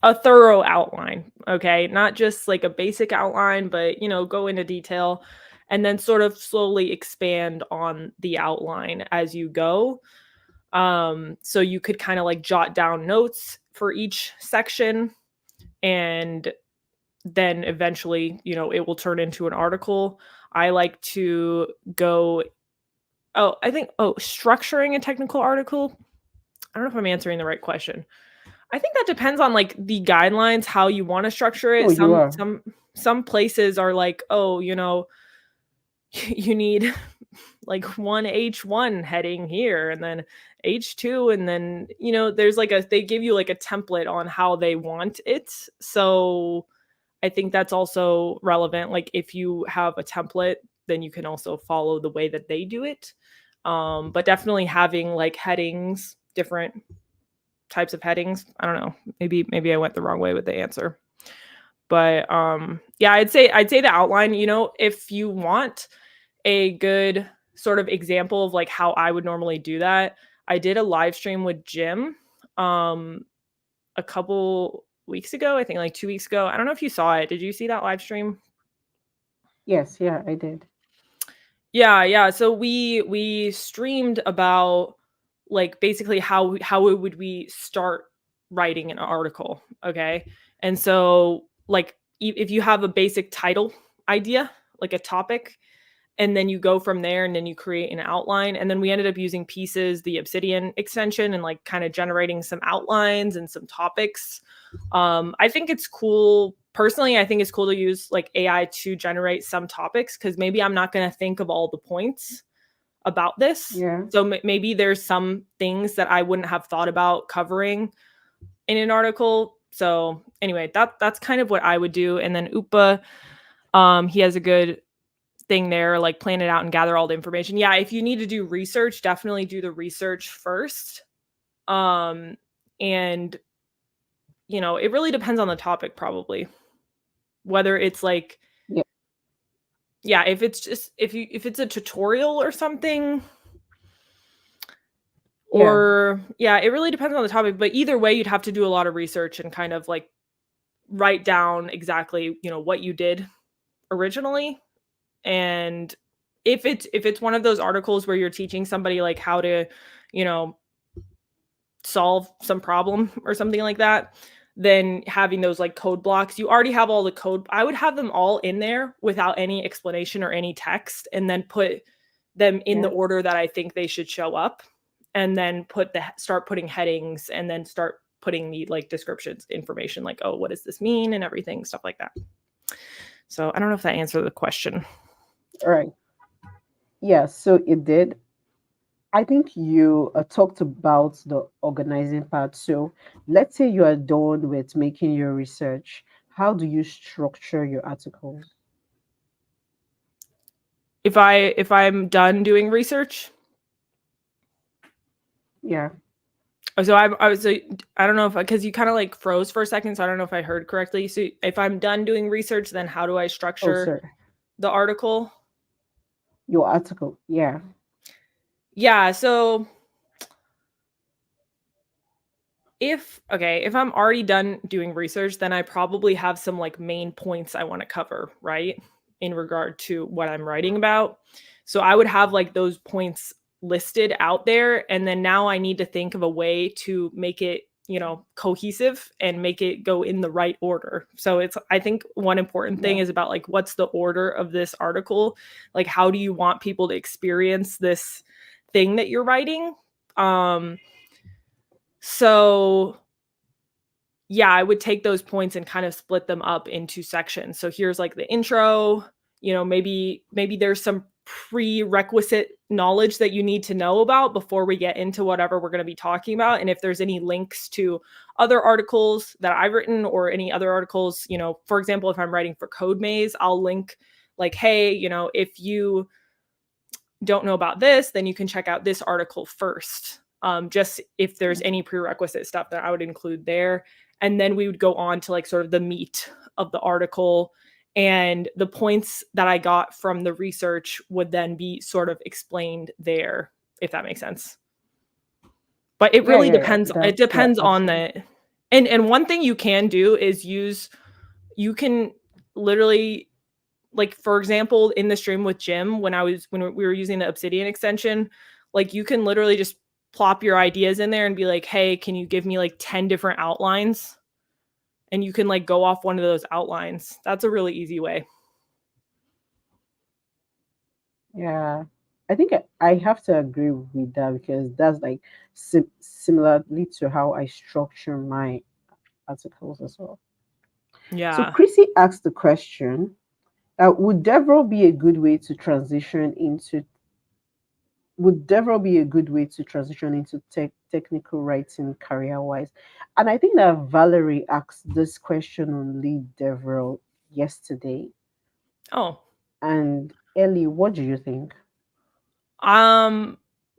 a thorough outline, okay? Not just like a basic outline, but, go into detail and then sort of slowly expand on the outline as you go. So you could kind of like jot down notes for each section and then eventually, it will turn into an article. I like to go structuring a technical article. I don't know if I'm answering the right question. I think that depends on like the guidelines, how you want to structure Oh, it. you Some are. some some places are like, oh, you need like one H1 heading here and then H2 and then, there's like they give you like a template on how they want it. So I think that's also relevant. Like if you have a template, then you can also follow the way that they do it. But definitely having like headings, different types of headings. I don't know. Maybe I went the wrong way with the answer. But yeah, I'd say the outline, if you want a good sort of example of like how I would normally do that, I did a live stream with Jim a couple weeks ago, I think like 2 weeks ago. I don't know if you saw it. Did you see that live stream? Yes, yeah, I did. Yeah. So we streamed about like basically how would we start writing an article, okay? And so like if you have a basic title idea, like a topic, and then you go from there and then you create an outline, and then we ended up using Pieces, the Obsidian extension, and like kind of generating some outlines and some topics. I think it's cool personally. I think it's cool to use like AI to generate some topics, because maybe I'm not going to think of all the points about this. Yeah. So maybe there's some things that I wouldn't have thought about covering in an article. So anyway, that's kind of what I would do. And then Upa, he has a good thing there, like plan it out and gather all the information. Yeah, if you need to do research, definitely do the research first. And it really depends on the topic, probably. Whether it's like, yeah, if it's just if it's a tutorial or something, or yeah, it really depends on the topic. But either way, you'd have to do a lot of research and kind of like write down exactly, what you did originally. And if it's one of those articles where you're teaching somebody like how to, solve some problem or something like that, then having those like code blocks, you already have all the code. I would have them all in there without any explanation or any text, and then put them in the order that I think they should show up, and then start putting headings, and then start putting the like descriptions information, like, oh, what does this mean, and everything, stuff like that. So I don't know if that answered the question. All right. Yeah, so it did. I think you talked about the organizing part. So let's say you are done with making your research. How do you structure your articles? If I'm done doing research? Yeah. So I was, I don't know if, because you kind of like froze for a second, so I don't know if I heard correctly. So if I'm done doing research, then how do I structure the article? Your article, yeah. Yeah, so if I'm already done doing research, then I probably have some like main points I want to cover, right? In regard to what I'm writing about. So I would have like those points listed out there, and then now I need to think of a way to make it, cohesive and make it go in the right order. So I think one important thing is about like, what's the order of this article? Like, how do you want people to experience this thing that you're writing? So yeah, I would take those points and kind of split them up into sections. So here's like the intro, maybe there's some prerequisite knowledge that you need to know about before we get into whatever we're going to be talking about. And if there's any links to other articles that I've written or any other articles, for example, if I'm writing for CodeMaze, I'll link like, hey, if you don't know about this, then you can check out this article first. Just if there's any prerequisite stuff that I would include there. And then we would go on to like sort of the meat of the article, and the points that I got from the research would then be sort of explained there, if that makes sense. But it really depends. It depends on the, and one thing you can do is you can literally, like, for example, in the stream with Jim, when we were using the Obsidian extension, like you can literally just plop your ideas in there and be like, hey, can you give me like 10 different outlines? And you can like go off one of those outlines. That's a really easy way. Yeah, I think I have to agree with that, because that's like similarly to how I structure my articles as well. Yeah. So Chrissy asked the question, would DevRel be a good way to transition into technical writing career-wise? And I think that Valerie asked this question on Lead DevRel yesterday. Oh, And Ellie, what do you think?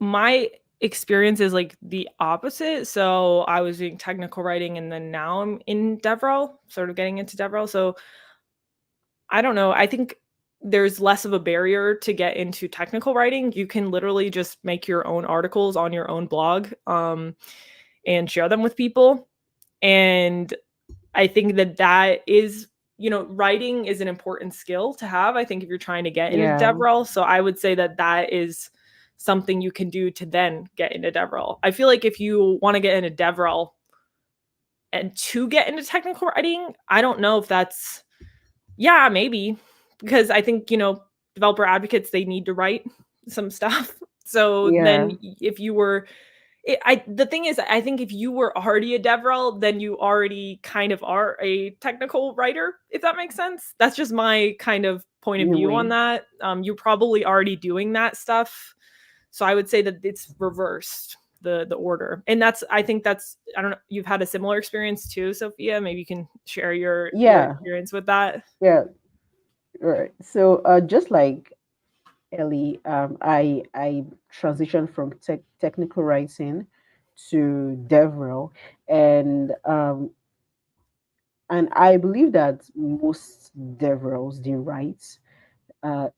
my experience is like the opposite. So I was doing technical writing and then now I'm in DevRel, sort of getting into DevRel. So I don't know. I think there's less of a barrier to get into technical writing. You can literally just make your own articles on your own blog, and share them with people. And I think that is, writing is an important skill to have. I think if you're trying to get into Yeah, DevRel, so I would say that is something you can do to then get into DevRel. I feel like if you want to get into DevRel and to get into technical writing, I don't know if that's, yeah, maybe, because I think, developer advocates, they need to write some stuff. So yeah, then if you were, the thing is, I think if you were already a DevRel, then you already kind of are a technical writer, if that makes sense. That's just my kind of point of in a view way. on that. You're probably already doing that stuff. So I would say that it's reversed the order. And I think that's, I don't know, you've had a similar experience too, Sophia. Maybe you can share your Yeah, experience with that. yeah, right. So, just like Ellie, I transitioned from technical writing to DevRel, and I believe that most DevRels they write,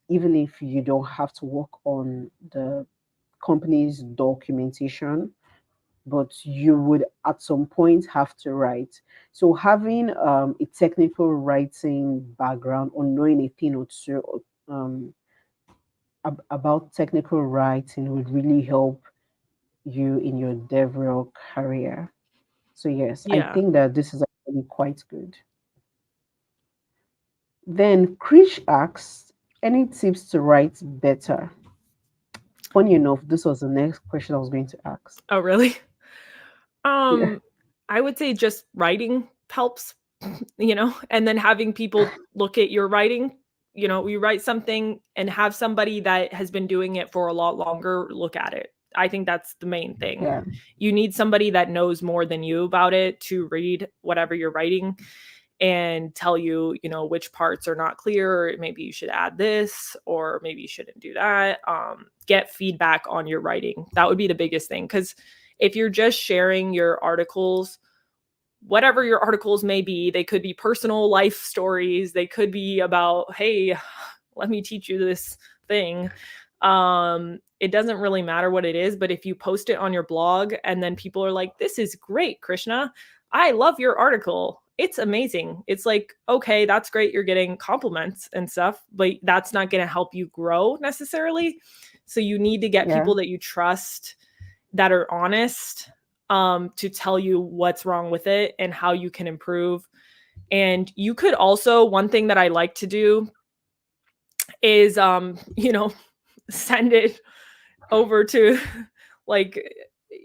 even if you don't have to work on the company's documentation, but you would at some point have to write. So having a technical writing background or knowing a thing or two um, about technical writing would really help you in your DevRel career. So yes, I Yeah. think that this is actually quite good. Then Krish asks, any tips to write better? Funny enough, this was the next question I was going to ask. Oh, really? Yeah, I would say just writing helps, and then having people look at your writing. You write something and have somebody that has been doing it for a lot longer look at it. I think that's the main thing. yeah, You need somebody that knows more than you about it to read whatever you're writing and tell you, which parts are not clear, or maybe you should add this, or maybe you shouldn't do that. Get feedback on your writing. That would be the biggest thing. Because if you're just sharing your articles, whatever your articles may be, they could be personal life stories, they could be about, hey, let me teach you this thing. It doesn't really matter what it is, but if you post it on your blog and then people are like, this is great, Krishna, I love your article, it's amazing, it's like, okay, that's great, you're getting compliments and stuff, but that's not going to help you grow necessarily. So you need to get yeah, people that you trust, that are honest, to tell you what's wrong with it and how you can improve. And you could also, one thing that I like to do is, send it over to, like,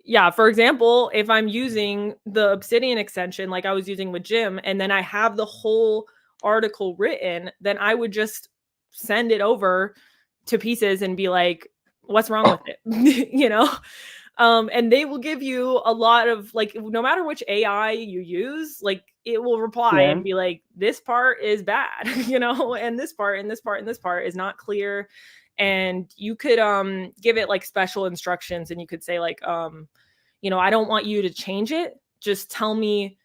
yeah, for example, if I'm using the Obsidian extension like I was using with Jim, and then I have the whole article written, then I would just send it over to Pieces and be like, what's wrong with it? And they will give you a lot of, like, no matter which AI you use, like, it will reply yeah, and be like, this part is bad, and this part and this part and this part is not clear. And you could give it like special instructions, and you could say like, I don't want you to change it, just tell me,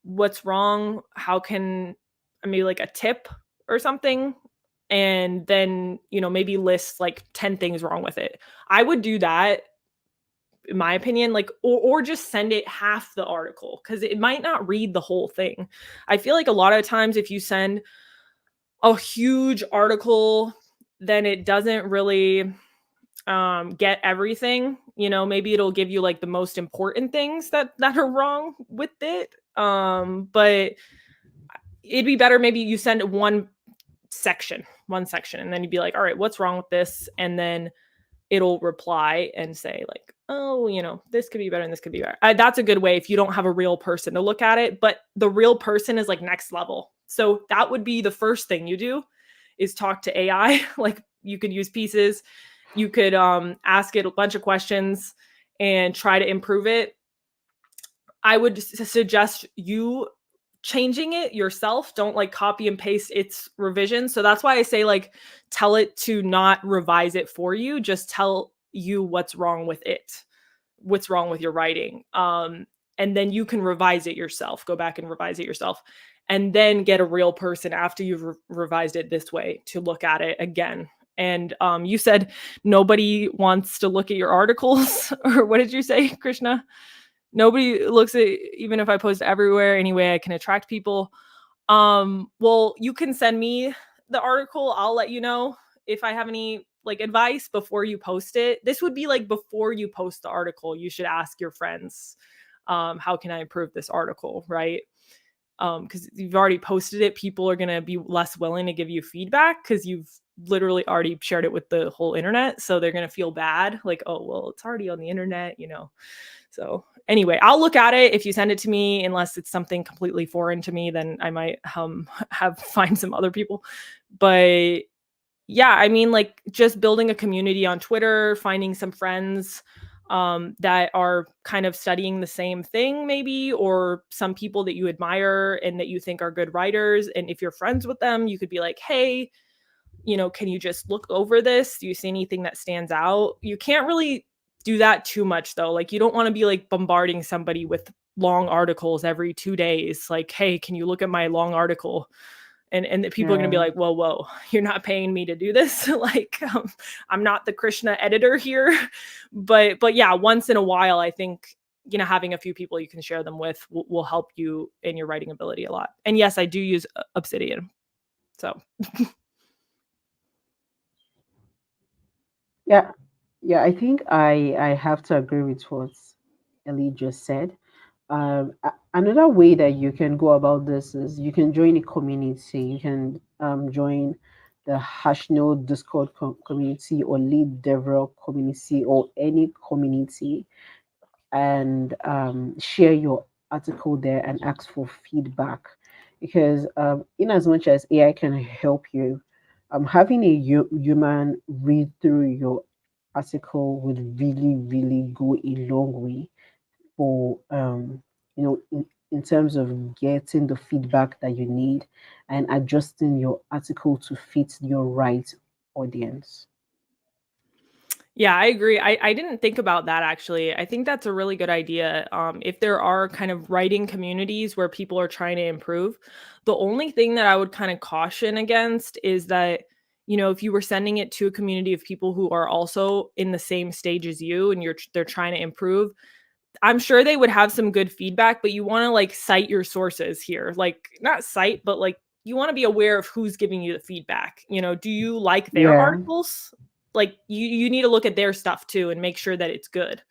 what's wrong, how can I, maybe like a tip or something, and then, maybe list like 10 things wrong with it. I would do that, in my opinion, like, or just send it half the article, because it might not read the whole thing. I feel like a lot of times if you send a huge article, then it doesn't really get everything. Maybe it'll give you like the most important things that are wrong with it. But it'd be better maybe you send one section, and then you'd be like, all right, what's wrong with this? And then it'll reply and say like, oh, this could be better and this could be better. That's a good way if you don't have a real person to look at it, but the real person is like next level. So that would be the first thing you do, is talk to AI. Like, you could use Pieces, you could ask it a bunch of questions and try to improve it. I would suggest you changing it yourself. Don't like copy and paste its revision. So that's why I say like tell it to not revise it for you, just tell you what's wrong with it, what's wrong with your writing. And then you can revise it yourself, go back and revise it yourself, and then get a real person after you've revised it this way to look at it again. And you said nobody wants to look at your articles, or what did you say, Krishna? Nobody looks at, even if I post everywhere, anyway, I can attract people. Well, you can send me the article. I'll let you know if I have any like advice before you post it. This would be like before you post the article, you should ask your friends, how can I improve this article, right? Because you've already posted it, people are going to be less willing to give you feedback because you've literally already shared it with the whole internet. So they're going to feel bad, like, oh, well, it's already on the internet, you know? So anyway, I'll look at it if you send it to me, unless it's something completely foreign to me, then I might find some other people. But yeah, I mean, like just building a community on Twitter, finding some friends that are kind of studying the same thing maybe, or some people that you admire and that you think are good writers. And if you're friends with them, you could be like, hey, you know, can you just look over this? Do you see anything that stands out? You can't really do that too much though. Like you don't want to be like bombarding somebody with long articles every 2 days. Like, hey, can you look at my long article? And the people are going to be like, whoa, you're not paying me to do this. Like, I'm not the Krishna editor here. But yeah, once in a while, I think, you know, having a few people you can share them with will help you in your writing ability a lot. And yes, I do use Obsidian. So. Yeah, I think I have to agree with what Ellie just said. Another way that you can go about this is you can join a community. You can join the Hashnode Discord community or lead DevRel community or any community, and share your article there and ask for feedback. Because in as much as AI can help you, having a human read through your article would really, really go a long way for in terms of getting the feedback that you need and adjusting your article to fit your right audience. Yeah, I agree. I didn't think about that actually. I think that's a really good idea. If there are kind of writing communities where people are trying to improve, the only thing that I would kind of caution against is that, you know, if you were sending it to a community of people who are also in the same stage as you and they're trying to improve, I'm sure they would have some good feedback, but you want to like cite your sources here. Like not cite, but like you want to be aware of who's giving you the feedback. You know, do you like their Yeah. articles? Like you need to look at their stuff too and make sure that it's good.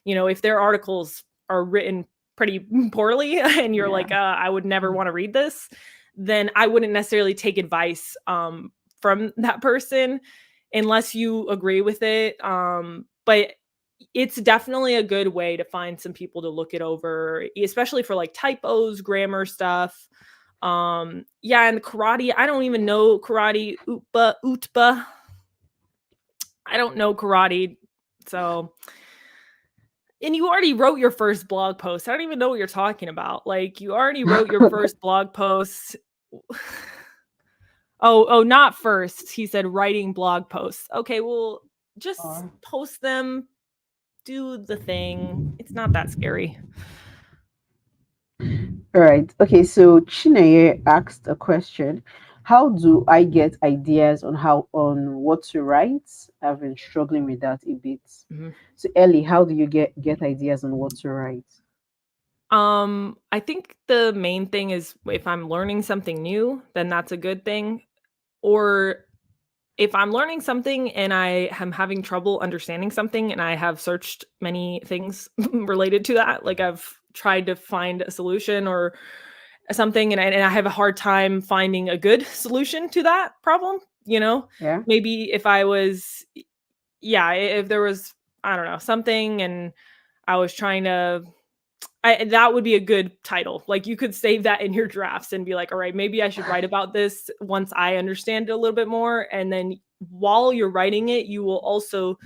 You know, if their articles are written pretty poorly and you're like, I would never want to read this, then I wouldn't necessarily take advice from that person unless you agree with it. But it's definitely a good way to find some people to look it over, especially for like typos, grammar stuff. Yeah, and karate, I don't even know karate, utba. I don't know karate. So, and you already wrote your first blog post. I don't even know what you're talking about. Like you already wrote your first blog post. Oh, not first. He said writing blog posts. Okay, well, just post them, do the thing. It's not that scary. All right. Okay. So Chineye asked a question: how do I get ideas on what to write? I've been struggling with that a bit. Mm-hmm. So Ellie, how do you get ideas on what to write? I think the main thing is if I'm learning something new, then that's a good thing. Or if I'm learning something and I am having trouble understanding something and I have searched many things related to that, like I've tried to find a solution or something and I have a hard time finding a good solution to that problem, you know? Yeah. Maybe if there was, I don't know, something and I was trying to that would be a good title. Like you could save that in your drafts and be like, all right, maybe I should write about this once I understand it a little bit more. And then while you're writing it, you will also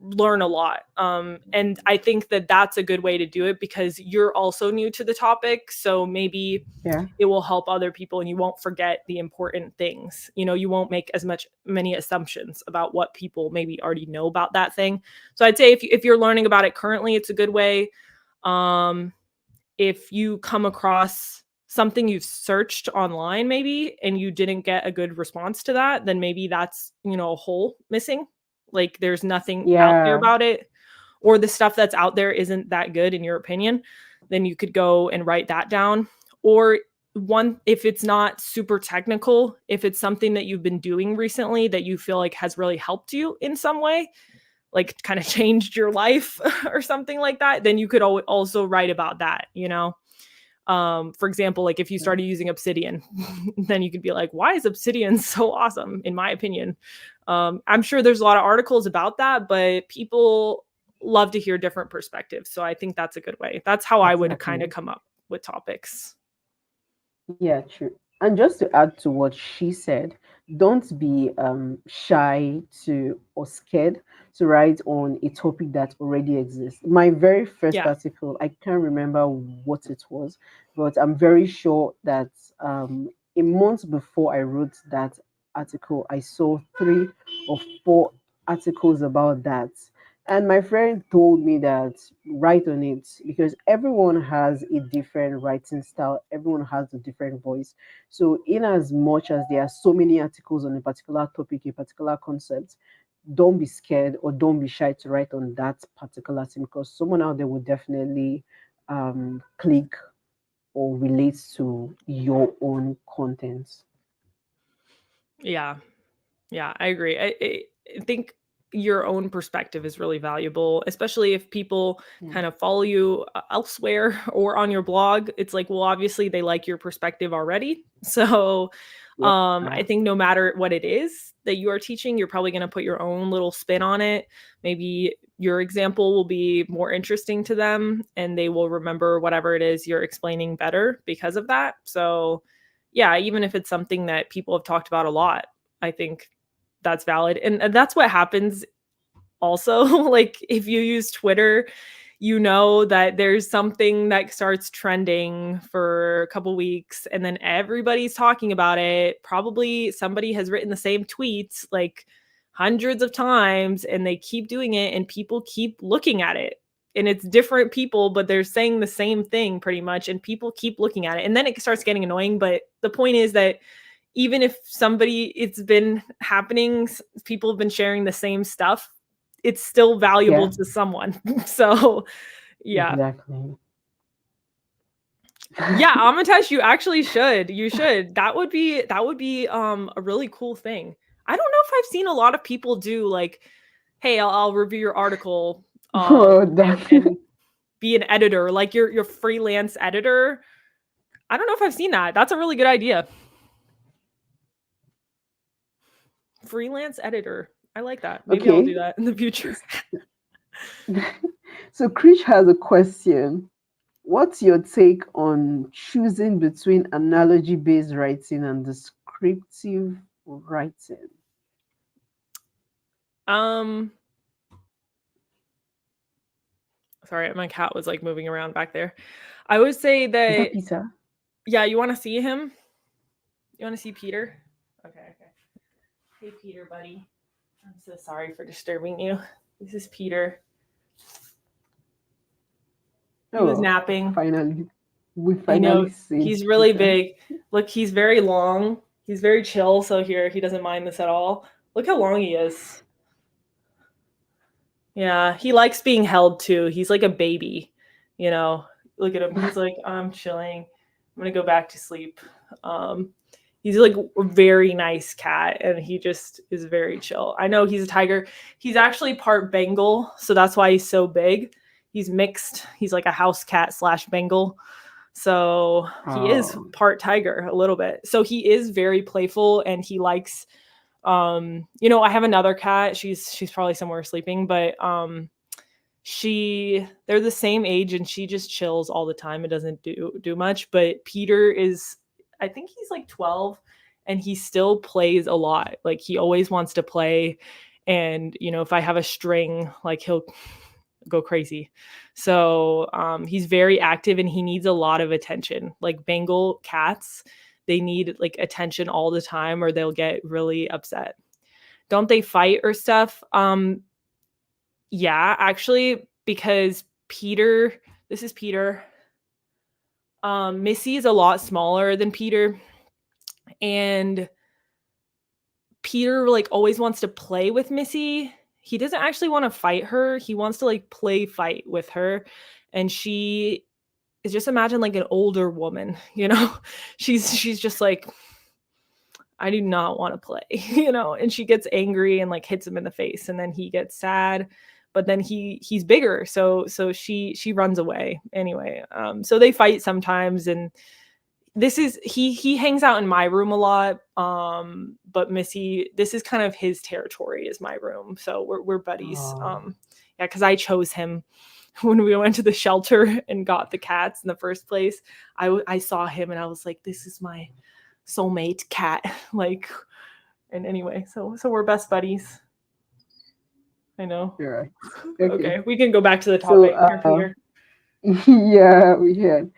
learn a lot. And I think that that's a good way to do it because you're also new to the topic. So maybe Yeah. it will help other people and you won't forget the important things. You won't make many assumptions about what people maybe already know about that thing. So I'd say if you're learning about it currently, it's a good way. If you come across something you've searched online maybe and you didn't get a good response to that, then maybe that's, a hole missing. Like there's nothing out there Yeah. about it, or the stuff that's out there isn't that good in your opinion, then you could go and write that down. Or if it's not super technical, if it's something that you've been doing recently that you feel like has really helped you in some way, like kind of changed your life or something like that, then you could also write about that, for example, like if you started using Obsidian, then you could be like, why is Obsidian so awesome in my opinion? I'm sure there's a lot of articles about that, but people love to hear different perspectives. So I think that's a good way. That's how I would kind of Exactly. come up with topics. Yeah, true. And just to add to what she said, don't be shy to or scared to write on a topic that already exists. My very first Yeah. article, I can't remember what it was, but I'm very sure that a month before I wrote that article, I saw 3 or 4 articles about that. And my friend told me that write on it because everyone has a different writing style, everyone has a different voice. So, in as much as there are so many articles on a particular topic, a particular concept, don't be scared or don't be shy to write on that particular thing because someone out there will definitely click or relate to your own content. Yeah. Yeah, I agree. I think your own perspective is really valuable, especially if people Yeah. kind of follow you elsewhere or on your blog. It's like, well, obviously they like your perspective already. So I Yeah. think no matter what it is that you are teaching, you're probably going to put your own little spin on it. Maybe your example will be more interesting to them and they will remember whatever it is you're explaining better because of that. So, yeah, even if it's something that people have talked about a lot, I think that's valid. And that's what happens also. Like if you use Twitter, you know that there's something that starts trending for a couple weeks and then everybody's talking about it. Probably somebody has written the same tweets like hundreds of times and they keep doing it and people keep looking at it. And it's different people, but they're saying the same thing pretty much and people keep looking at it. And then it starts getting annoying, but the point is that even if it's been happening, people have been sharing the same stuff, it's still valuable Yeah, to someone. So, yeah. exactly. Yeah, Amitesh, you actually should. You should. That would be a really cool thing. I don't know if I've seen a lot of people do like, hey, I'll review your article Oh, that. and be an editor, like your freelance editor. I don't know if I've seen that. That's a really good idea. Freelance editor. I like that. Maybe I'll do Okay. that in the future. So, Krish has a question. What's your take on choosing between analogy based writing and descriptive writing? Um, sorry, my cat was like moving around back there. I would say Is that that, Peter? yeah, you want to see him? You want to see Peter? Okay. Hey, Peter, buddy. I'm so sorry for disturbing you. This is Peter. He was Oh, napping. finally. We I know finally see he's really Peter. big. Look, he's very long. He's very chill. So here, he doesn't mind this at all. Look how long he is. Yeah, he likes being held too. He's like a baby, you know. Look at him. He's like, I'm chilling. I'm gonna go back to sleep. Um, he's like a very nice cat, and he just is very chill. I know he's a tiger. He's actually part Bengal, so that's why he's so big. He's mixed. He's like a house cat slash Bengal. So he is Oh, part tiger a little bit. So he is very playful and he likes I have another cat. She's probably somewhere sleeping, but they're the same age and she just chills all the time. It doesn't do much, but Peter is, I think he's like 12 and he still plays a lot. Like he always wants to play And, if I have a string, like he'll go crazy. So he's very active and he needs a lot of attention. Like Bengal cats, they need like attention all the time or they'll get really upset. Don't they fight or stuff? Yeah, actually, because this is Peter. Missy is a lot smaller than Peter. And Peter like always wants to play with Missy. He doesn't actually want to fight her. He wants to like play fight with her. And she is just imagine like an older woman, she's just like, I do not want to play, and she gets angry and like hits him in the face and then he gets sad, but then he's bigger. So she runs away anyway. So they fight sometimes and he hangs out in my room a lot. But Missy, this is kind of his territory is my room. So we're buddies. Yeah, because I chose him when we went to the shelter and got the cats in the first place. I saw him and I was like, this is my soulmate cat. Like, and anyway, so we're best buddies. I know. Yeah. Okay, we can go back to the topic. Yeah, we can.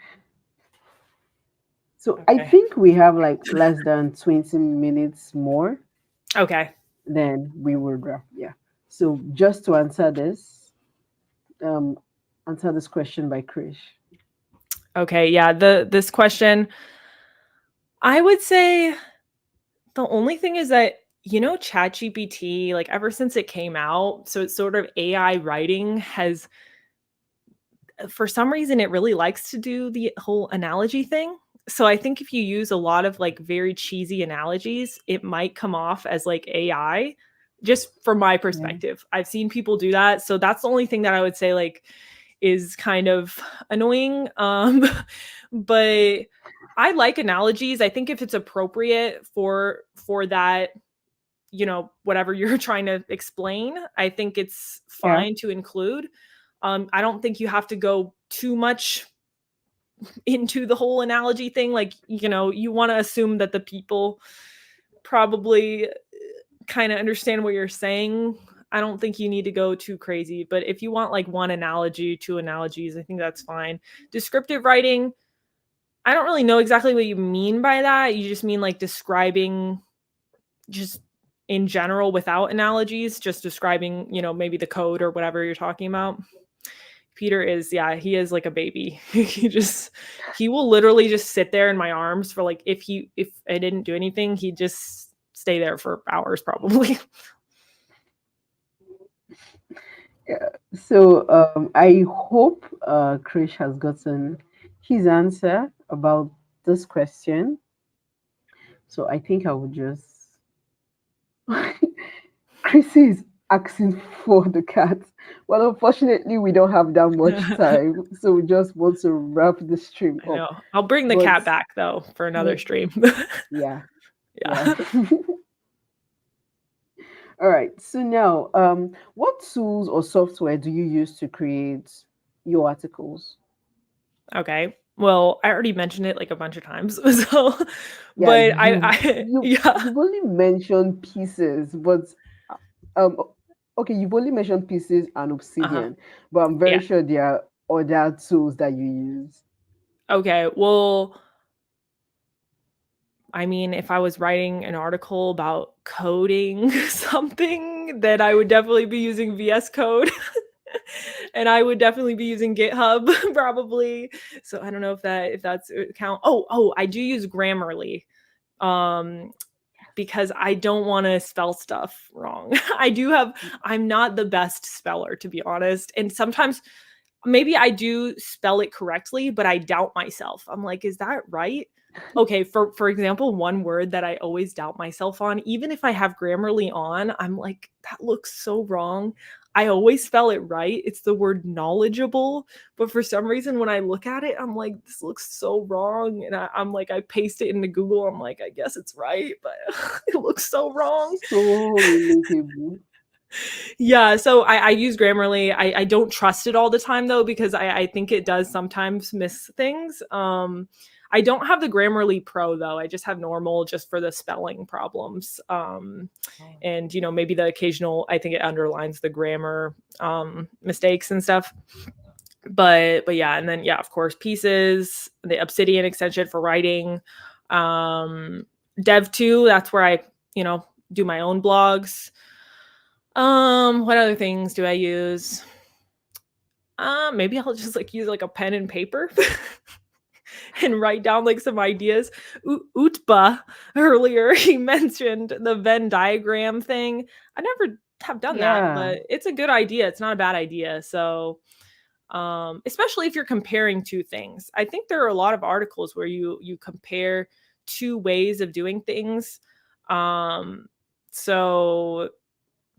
So Okay. I think we have like less than 20 minutes more. Okay. Then we will wrap. Yeah. So just to answer this question by Krish. Okay, yeah, this question, I would say the only thing is that ChatGPT, like ever since it came out, so it's sort of AI writing has, for some reason, it really likes to do the whole analogy thing. So I think if you use a lot of like very cheesy analogies, it might come off as like AI, just from my perspective. I've seen people do that. So that's the only thing that I would say like is kind of annoying. But I like analogies. I think if it's appropriate for that, whatever you're trying to explain, I think it's fine to include. I don't think you have to go too much into the whole analogy thing. Like, you want to assume that the people probably kind of understand what you're saying. I don't think you need to go too crazy, but if you want like one analogy, two analogies, I think that's fine. Descriptive writing, I don't really know exactly what you mean by that. You just mean like describing just in general without analogies, just describing, maybe the code or whatever you're talking about. Peter is, he is like a baby. He will literally just sit there in my arms for like, if I didn't do anything, he'd just stay there for hours probably. Yeah. So I hope Krish has gotten his answer about this question. So I think I would just Chrissy is asking for the cat. Well, unfortunately, we don't have that much time, so we just want to wrap the stream I know. up. I'll bring the cat back though for another stream. Yeah. Yeah. All right. So now, what tools or software do you use to create your articles? Okay. Well, I already mentioned it like a bunch of times. So, Yeah, but you've only mentioned pieces, but um, okay, you've only mentioned pieces and Obsidian, but I'm very sure there are other tools that you use. Okay. Well, I mean, if I was writing an article about coding something, then I would definitely be using VS Code. And I would definitely be using GitHub probably. So I don't know if that's count. Oh, I do use Grammarly. Because I don't want to spell stuff wrong. I'm not the best speller, to be honest. And sometimes maybe I do spell it correctly, but I doubt myself. I'm like, is that right? Okay, for example, one word that I always doubt myself on, even if I have Grammarly on, I'm like, that looks so wrong. I always spell it right. It's the word knowledgeable, but for some reason when I look at it, I'm like, this looks so wrong. And I'm like, I paste it into Google. I'm like, I guess it's right, but it looks so wrong. So relatable. Yeah, so I use Grammarly. I don't trust it all the time though, because I think it does sometimes miss things. I don't have the Grammarly Pro though. I just have normal just for the spelling problems. And maybe the occasional, I think it underlines the grammar mistakes and stuff. But yeah, and then of course Pieces, the Obsidian extension for writing. Dev2, that's where I, do my own blogs. What other things do I use? Maybe I'll just use a pen and paper and write down some ideas. Utba earlier, he mentioned the Venn diagram thing. I never have done that, but it's a good idea. It's not a bad idea. So especially if you're comparing two things. I think there are a lot of articles where you compare two ways of doing things. So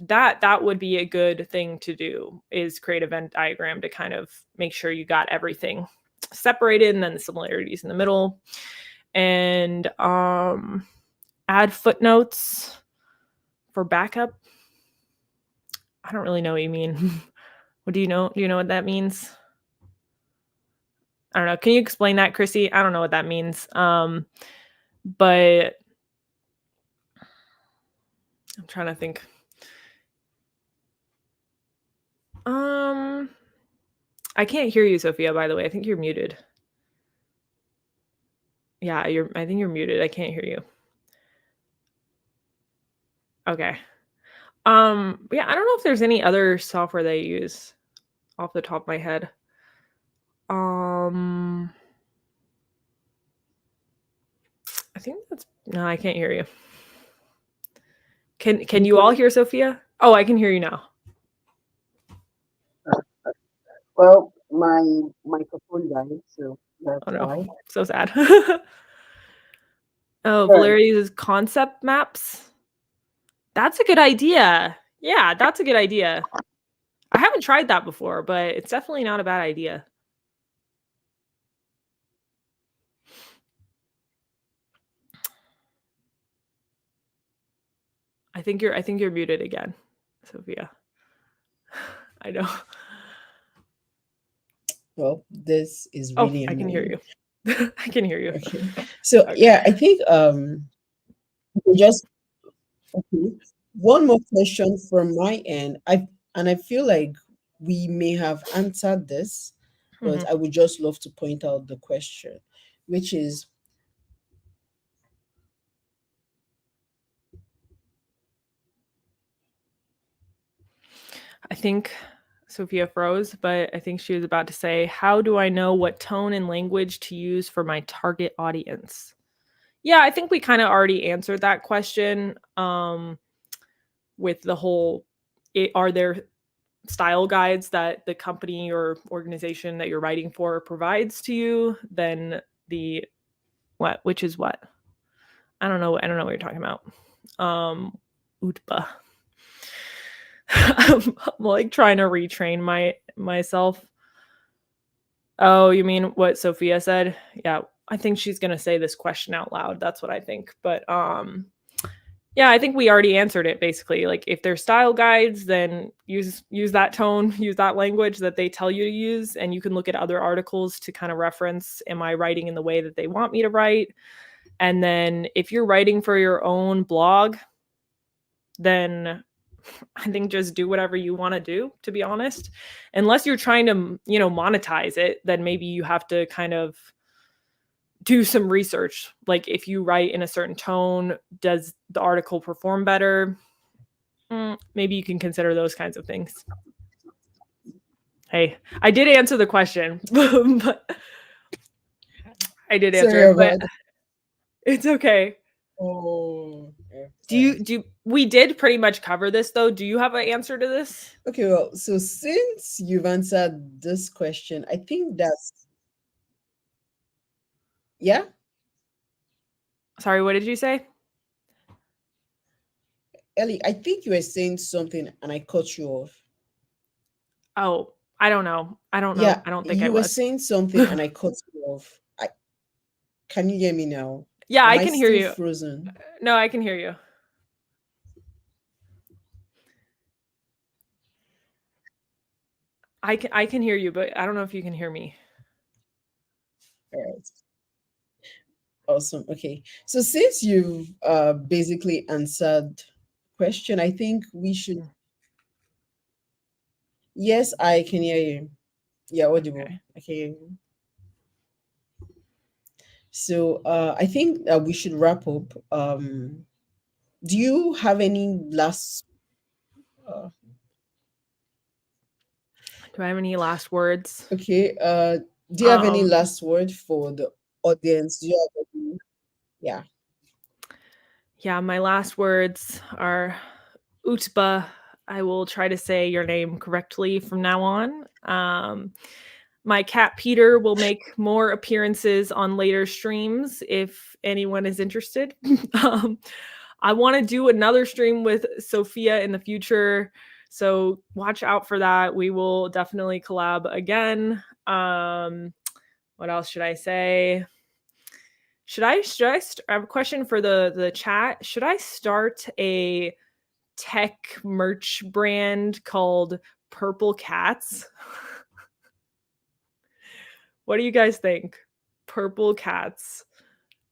that would be a good thing to do, is create a Venn diagram to kind of make sure you got everything separated and then the similarities in the middle. And add footnotes for backup. I don't really know what you mean. What do you know? Do you know what that means? I don't know. Can you explain that, Chrissy? I don't know what that means. But I'm trying to think. I can't hear you, Sophia, by the way. I think you're muted. Yeah, I think you're muted. I can't hear you. Okay. Yeah, I don't know if there's any other software that I use off the top of my head. I think no, I can't hear you. Can you all hear Sophia? Oh, I can hear you now. Well, my microphone died, so that's why. So sad. Oh, Valeria uses concept maps. That's a good idea. Yeah, that's a good idea. I haven't tried that before, but it's definitely not a bad idea. I think you're muted again, Sophia. I know. Well, this is really I can hear you. I can hear you. Okay. So yeah, I think just one more question from my end. I feel like we may have answered this, but I would just love to point out the question, which is, I think Sophia froze, but I think she was about to say, how do I know what tone and language to use for my target audience? Yeah, I think we kind of already answered that question with the whole, are there style guides that the company or organization that you're writing for provides to you? Then which is what? I don't know what you're talking about. Utba. I'm trying to retrain myself. Oh, you mean what Sophia said? Yeah, I think she's gonna say this question out loud. That's what I think. But yeah, I think we already answered it basically. If they're style guides, then use that tone, use that language that they tell you to use, and you can look at other articles to kind of reference, am I writing in the way that they want me to write? And then if you're writing for your own blog, then I think just do whatever you want to do, to be honest. Unless you're trying to, monetize it, then maybe you have to kind of do some research. If you write in a certain tone, does the article perform better? Maybe you can consider those kinds of things. Hey, I did answer the question, but I did answer it, but it's okay. Oh, we did pretty much cover this though. Do you have an answer to this? Okay, well, so since you've answered this question, I think that's, yeah. Sorry, what did you say? Ellie, I think you were saying something and I cut you off. Oh, I don't know. Yeah, I don't think you I were was saying something and I cut you off. Can you hear me now? Yeah, Am I can hear you. Frozen? No, I can hear you. I can hear you, but I don't know if you can hear me. All right. Awesome. Okay. So since you've basically answered question, I think we should. Mm. Yes, I can hear you. Yeah, audible. Okay. I can hear you. So I think that we should wrap up. Do you have any last? Uh, Do I have any last words? okay. Do you have any Um, last word for the audience? Do you have any? Yeah. yeah, my last words are Utba. I will try to say your name correctly from now on. My cat Peter will make more appearances on later streams if anyone is interested. um, I want to do another stream with Sophia in the future, so watch out for that. We will definitely collab again. What else should I say? I have a question for the chat. Should I start a tech merch brand called Purple Cats? What do you guys think? Purple cats.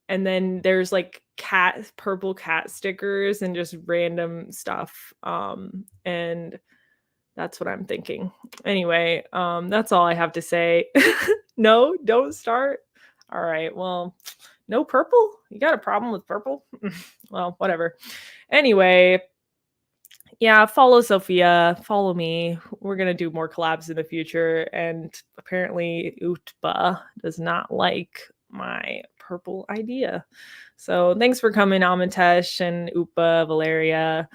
And then there's like purple cat stickers and just random stuff. And that's what I'm thinking. Anyway, that's all I have to say. No, don't start. All right. Well, no purple? You got a problem with purple? Well, whatever. Anyway, yeah, follow Sophia, follow me. We're gonna do more collabs in the future, and apparently Utba does not like my purple idea. So thanks for coming, Amitesh and Upa, Valeria,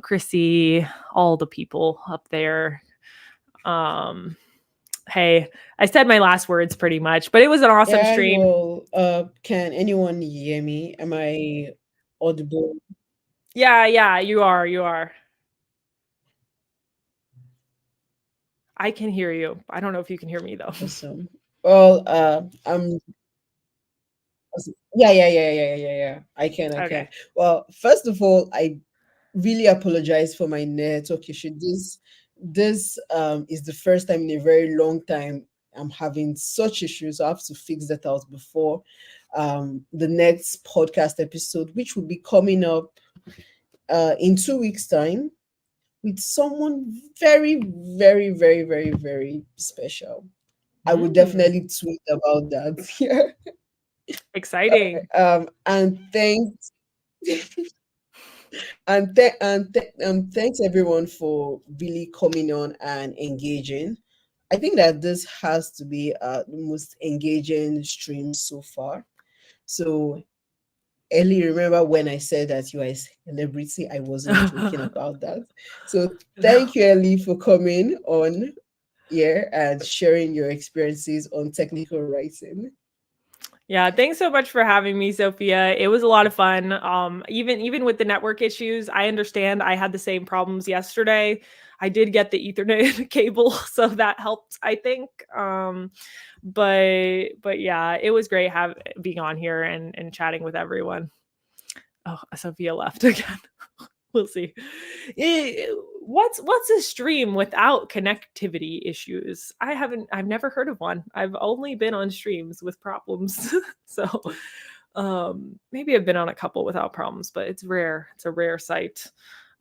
Chrissy, all the people up there. Um, hey, I said my last words pretty much, but it was an awesome Yeah. stream. Well, can anyone hear me? Am I audible? Yeah, yeah, you are, you are. I can hear you. I don't know if you can hear me though. Awesome. Well, I'm. Yeah, yeah, yeah, yeah, yeah, yeah. I can. Okay. Well, first of all, I really apologize for my network issue. This is the first time in a very long time I'm having such issues. So I have to fix that out before the next podcast episode, which will be coming up in 2 weeks' time with someone very, very, very, very, very special. I would Mm, definitely tweet about that. Yeah. exciting. And thanks thanks everyone for really coming on and engaging. I think that this has to be the most engaging stream so far. So Ellie, remember when I said that you are a celebrity? I wasn't joking about that. So thank you, Ellie, for coming on here and sharing your experiences on technical writing. Yeah, thanks so much for having me, Sophia. It was a lot of fun. Even with the network issues, I understand I had the same problems yesterday. I did get the Ethernet cable, so that helped, I think. But yeah, it was great being on here and chatting with everyone. Oh, Sophia left again. We'll see. What's a stream without connectivity issues? I've never heard of one. I've only been on streams with problems. So maybe I've been on a couple without problems, but it's rare. It's a rare sight.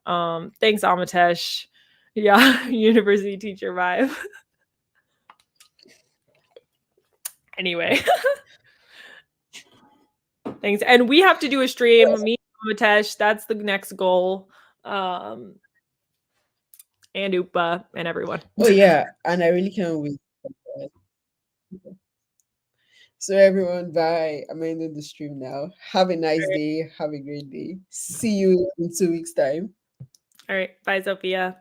Thanks, Amitesh. Yeah, university teacher vibe. Anyway, thanks. And we have to do a stream, me and Amitesh. That's the next goal. Um, and Upa and everyone. Oh yeah, and I really can't wait. So everyone, bye. I'm ending the stream now. Have a nice day. Have a great day. See you in 2 weeks' time. All right. Bye, Sophia.